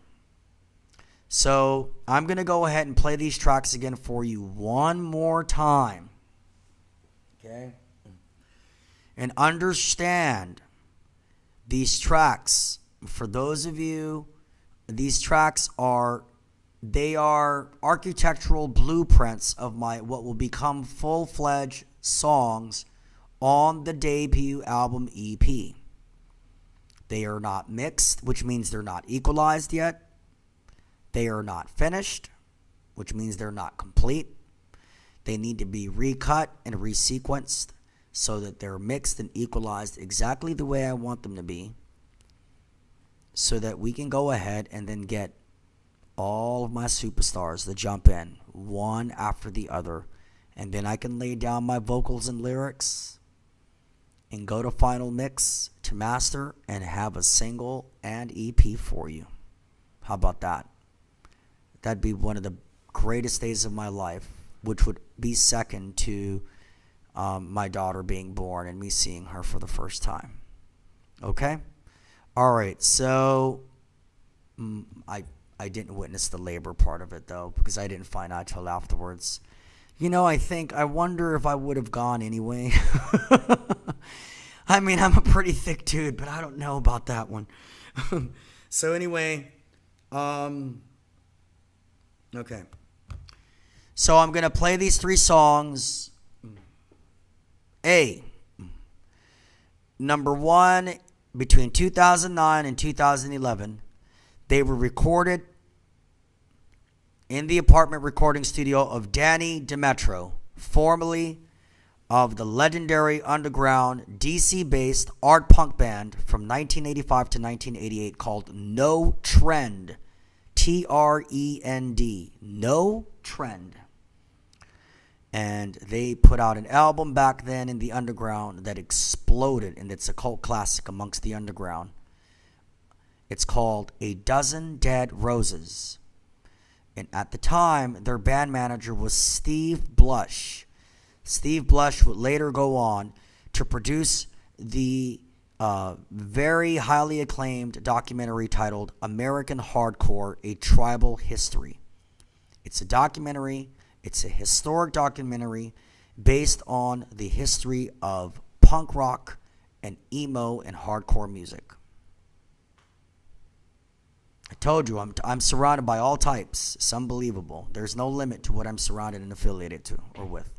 So I'm going to go ahead and play these tracks again for you one more time. Okay? And understand these tracks, for those of you, these tracks are architectural blueprints of what will become full-fledged songs on the debut album EP. They are not mixed, which means they're not equalized yet. They are not finished, which means they're not complete. They need to be recut and resequenced so that they're mixed and equalized exactly the way I want them to be, so that we can go ahead and then get all of my superstars to jump in one after the other, and then I can lay down my vocals and lyrics and go to final mix to master and have a single and EP for you. How about that? That'd be one of the greatest days of my life, which would be second to my daughter being born and me seeing her for the first time. Okay? All right, so I didn't witness the labor part of it, though, because I didn't find out till afterwards. You know, I wonder if I would have gone anyway. I mean, I'm a pretty thick dude, but I don't know about that one. So anyway, okay. So I'm going to play these 3 songs. Number 1, between 2009 and 2011, they were recorded in the apartment recording studio of Danny Demetro, formerly of the legendary underground DC-based art punk band from 1985 to 1988 called No Trend. Trend. No Trend. And they put out an album back then in the underground that exploded, and it's a cult classic amongst the underground. It's called A Dozen Dead Roses. And at the time, their band manager was Steve Blush. Steve Blush would later go on to produce the very highly acclaimed documentary titled American Hardcore, A Tribal History. It's a documentary. It's a historic documentary based on the history of punk rock and emo and hardcore music. I told you, I'm surrounded by all types. It's unbelievable. There's no limit to what I'm surrounded and affiliated to or with.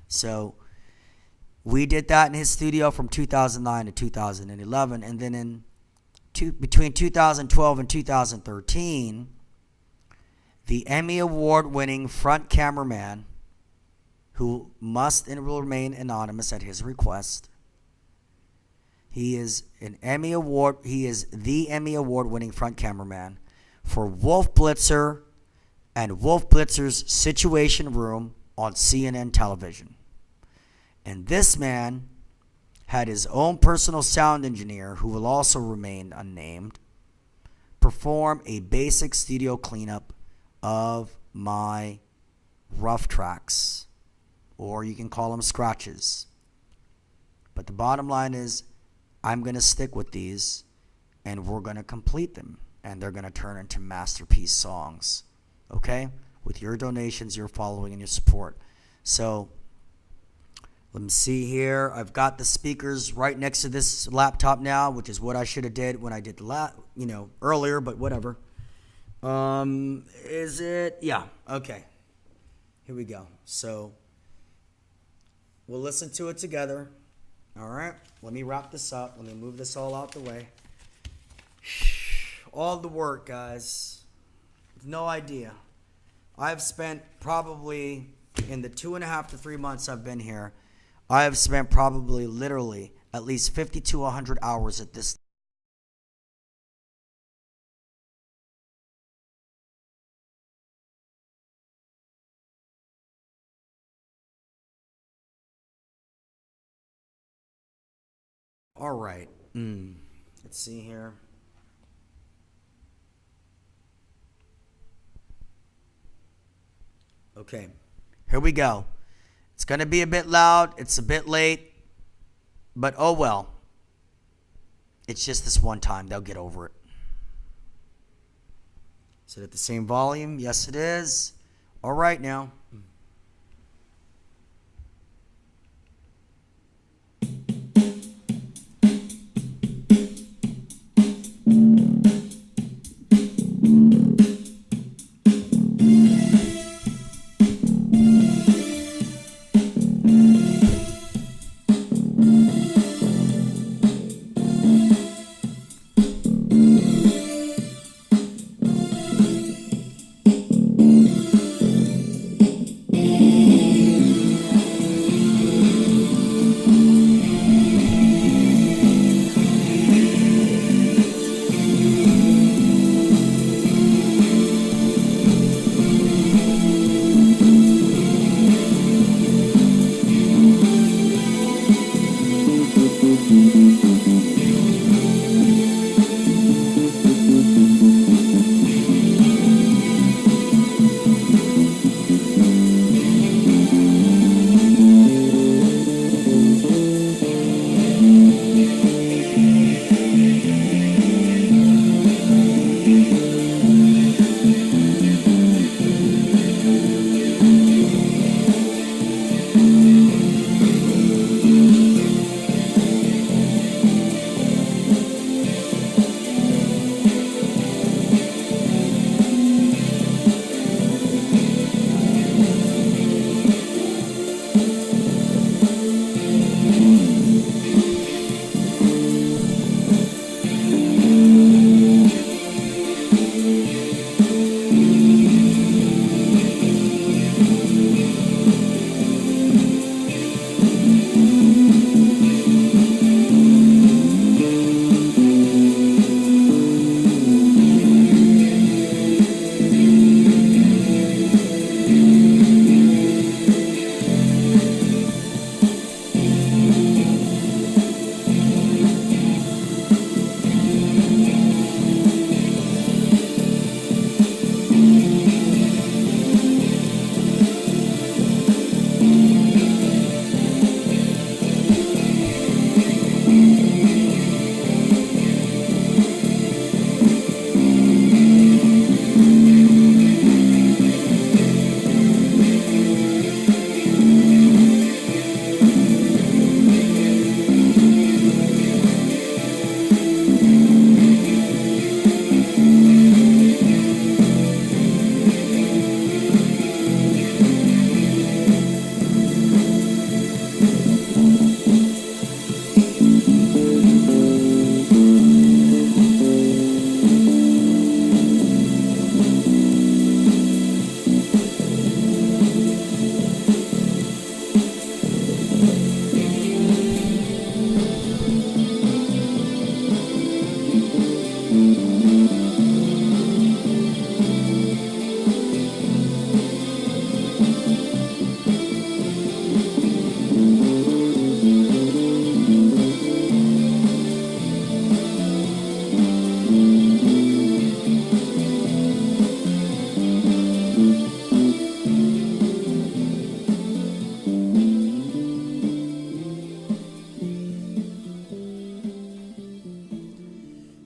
So we did that in his studio from 2009 to 2011. And then between 2012 and 2013, the Emmy Award-winning front cameraman, who must and will remain anonymous at his request, he is the Emmy Award-winning front cameraman for Wolf Blitzer and Wolf Blitzer's Situation Room on CNN television. And this man had his own personal sound engineer, who will also remain unnamed, perform a basic studio cleanup of my rough tracks, or you can call them scratches. But the bottom line is, I'm going to stick with these, and we're going to complete them, and they're going to turn into masterpiece songs. Okay? with your donations, your following, and your support. So let me see here. I've got the speakers right next to this laptop now, which is what I should have did when I did the earlier, but whatever. Is it? Yeah. Okay. Here we go. So we'll listen to it together. All right. Let me wrap this up. Let me move this all out the way. All the work, guys. No idea. I've spent probably, in the 2.5 to 3 months I've been here, I have spent probably literally at least 50 to 100 hours at this. All right. Let's see here. Okay. Here we go. It's going to be a bit loud. It's a bit late. But oh well. It's just this one time. They'll get over it. Is it at the same volume? Yes, it is. All right now.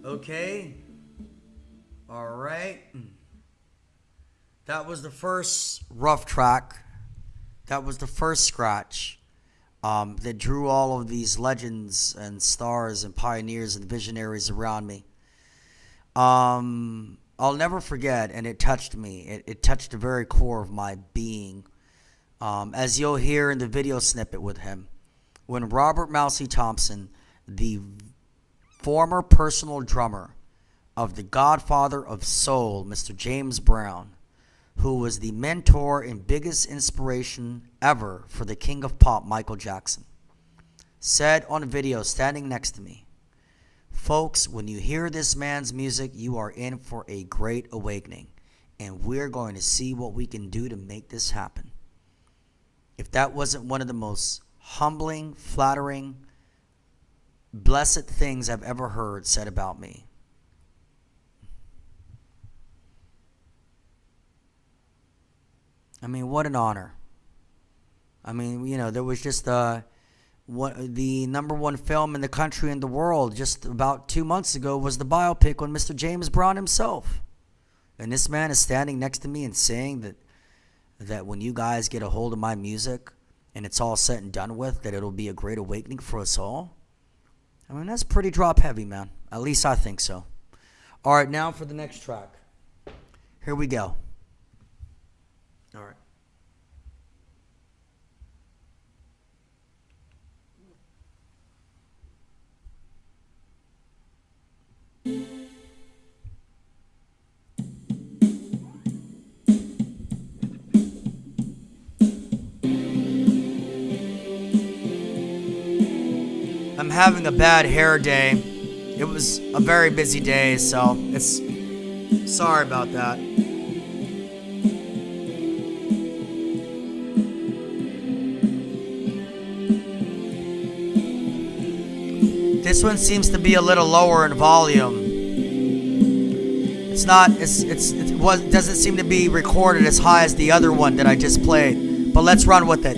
Okay. All right. That was the first rough track. That was the first scratch that drew all of these legends and stars and pioneers and visionaries around me. I'll never forget, and it touched me. It touched the very core of my being. As you'll hear in the video snippet with him, when Robert Mousy Thompson, the former personal drummer of the godfather of soul, Mr. James Brown, who was the mentor and biggest inspiration ever for the king of pop, Michael Jackson, said on video standing next to me, "Folks, when you hear this man's music, you are in for a great awakening, and we're going to see what we can do to make this happen." If that wasn't one of the most humbling, flattering, blessed things I've ever heard said about me. I mean, what an honor. I mean, there was just the number one film in the country and the world just about 2 months ago was the biopic on Mr. James Brown himself. And this man is standing next to me and saying that when you guys get a hold of my music and it's all said and done with, that it'll be a great awakening for us all. I mean, that's pretty drop heavy, man. At least I think so. All right, now for the next track. Here we go. All right. I'm having a bad hair day. It was a very busy day, so sorry about that. This one seems to be a little lower in volume. It doesn't seem to be recorded as high as the other one that I just played. But let's run with it.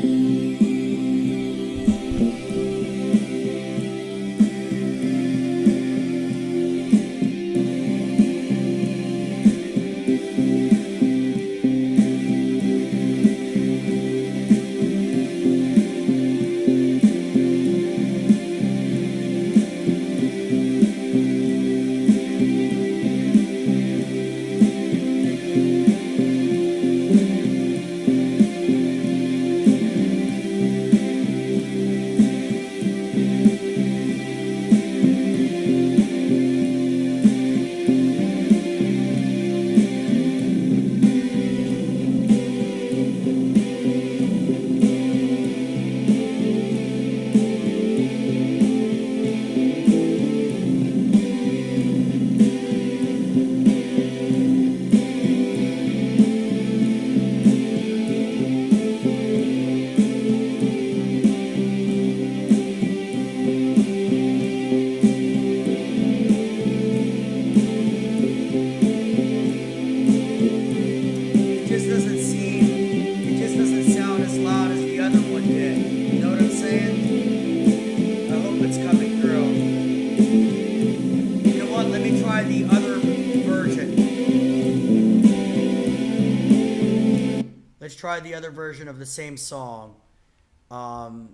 Try the other version of the same song,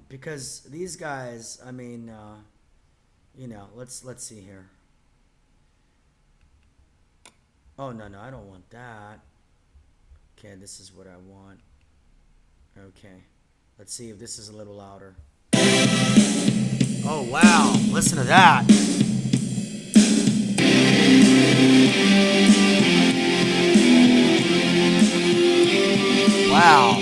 because these guys, I mean, let's see here. Oh no, I don't want that. Okay, this is what I want. Okay, let's see if this is a little louder. Oh wow, listen to that. Wow.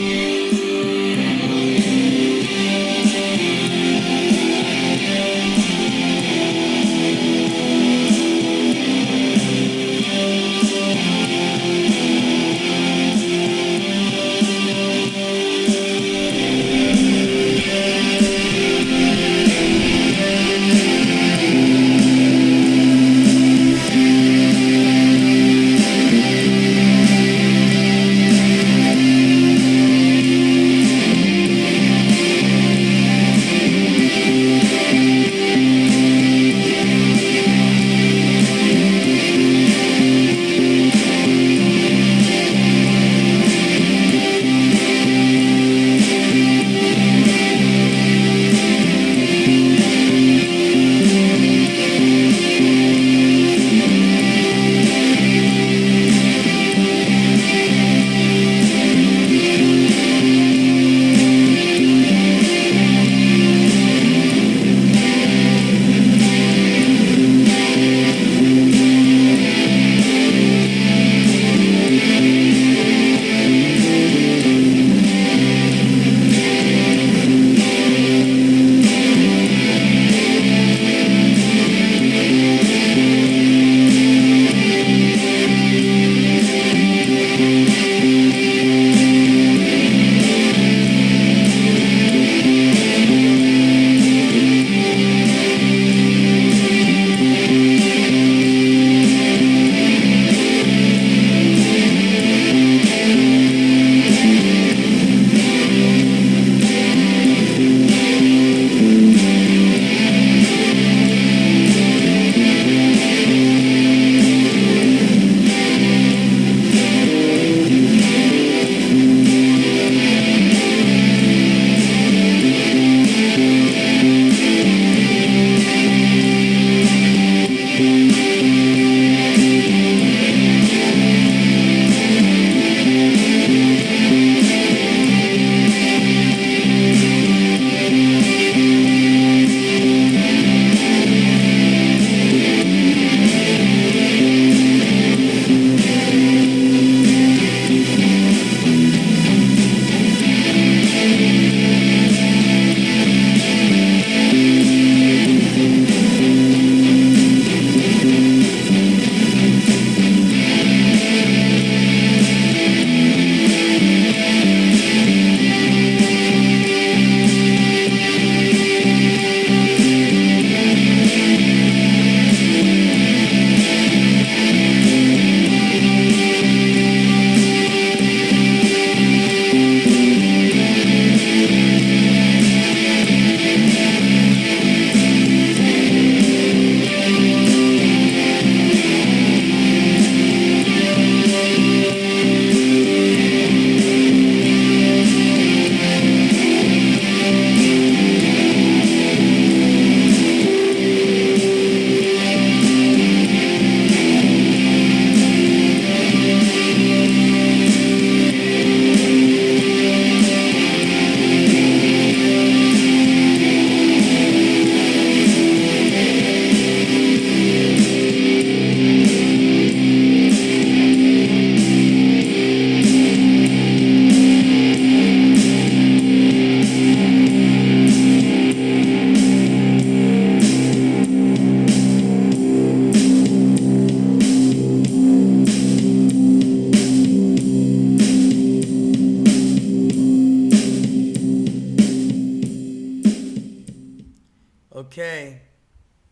Okay.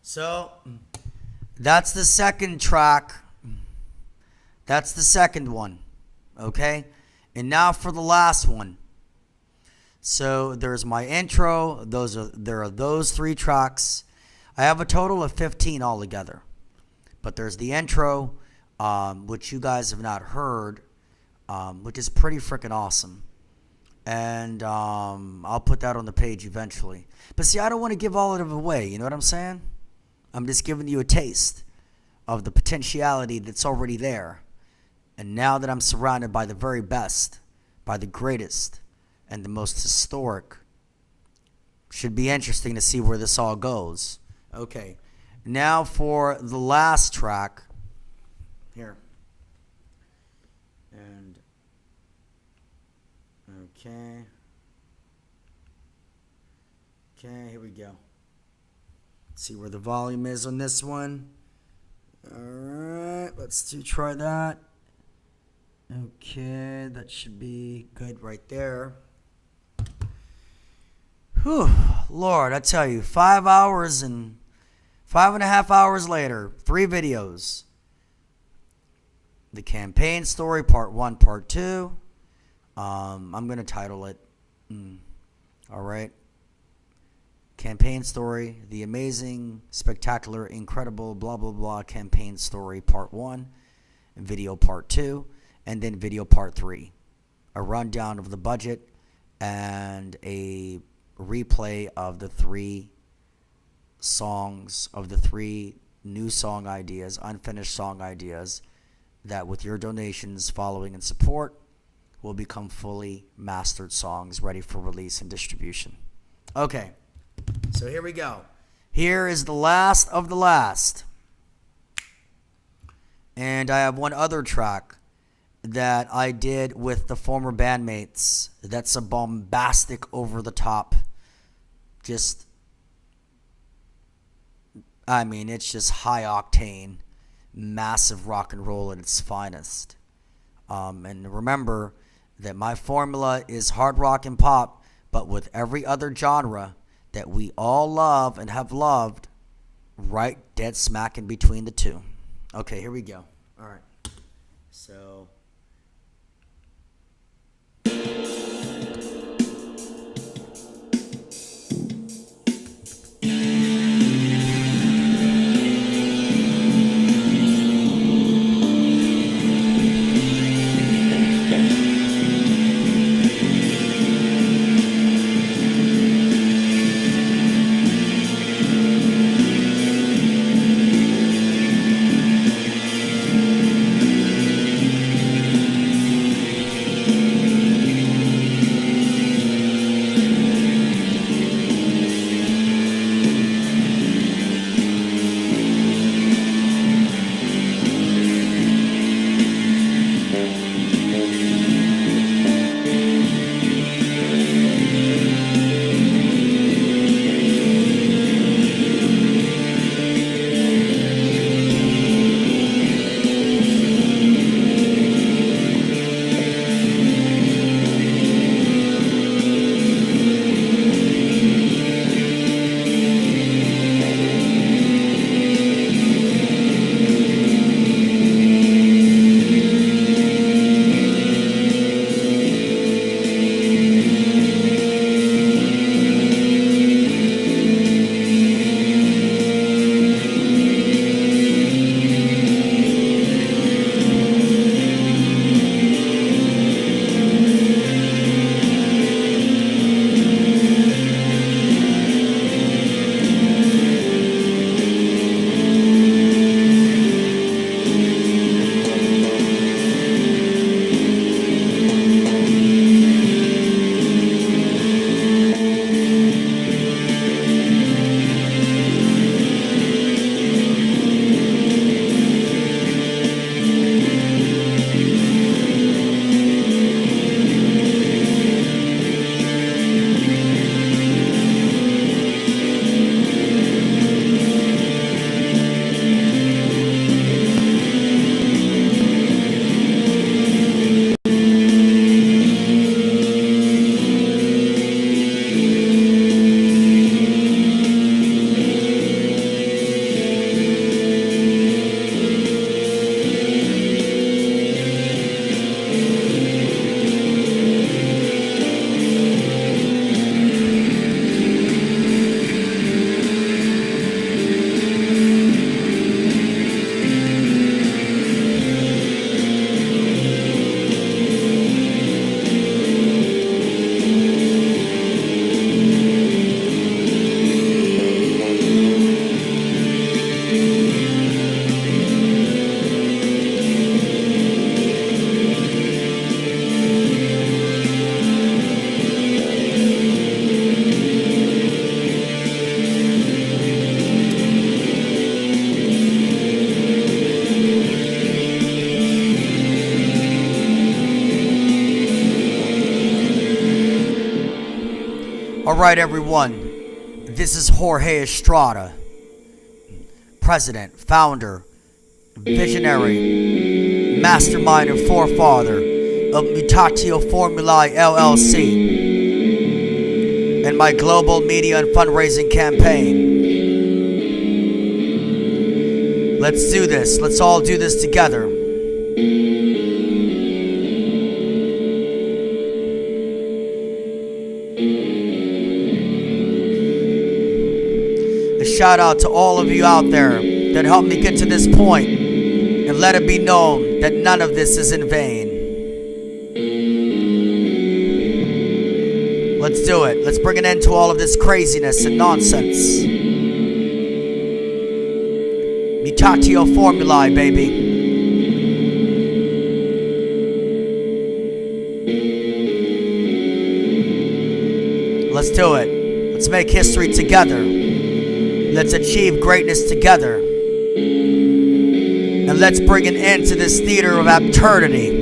So, that's the second track. That's the second one. Okay? And now for the last one. So, there's my intro. There are those 3 tracks. I have a total of 15 altogether. But there's the intro, which you guys have not heard, which is pretty freaking awesome. And I'll put that on the page eventually. But see, I don't want to give all of it away. You know what I'm saying? I'm just giving you a taste of the potentiality that's already there. And now that I'm surrounded by the very best, by the greatest, and the most historic, should be interesting to see where this all goes. Okay. Now for the last track. Here. And okay. Okay, here we go. Let's see where the volume is on this one. Alright, let's try that. Okay, that should be good right there. Whew, Lord, I tell you, 5 hours and 5.5 hours later, 3 videos. The campaign story, part 1, part 2. I'm going to title it, all right. Campaign story, the amazing, spectacular, incredible, blah, blah, blah, campaign story, part 1. And video part 2. And then video part 3. A rundown of the budget and a replay of the 3 songs, of the 3 new song ideas, unfinished song ideas, that with your donations, following, and support will become fully mastered songs ready for release and distribution. Okay, so here we go. Here is the last of the last. And I have one other track that I did with the former bandmates. That's a bombastic, over the top, just, I mean, it's just high octane, massive rock and roll at its finest. And remember that my formula is hard rock and pop, but with every other genre that we all love and have loved, right dead smack in between the two. Okay, here we go. All right. So Alright, everyone. This is Jorge Estrada, president, founder, visionary, mastermind, and forefather of MUTATIO FORMULAE LLC and my global media and fundraising campaign. Let's do this. Let's all do this together. A shout out to all of you out there that helped me get to this point, and let it be known that none of this is in vain. Let's do it. Let's bring an end to all of this craziness and nonsense. MUTATIO FORMULAE, baby. Let's do it. Let's make history together. Let's achieve greatness together. And let's bring an end to this theater of absurdity.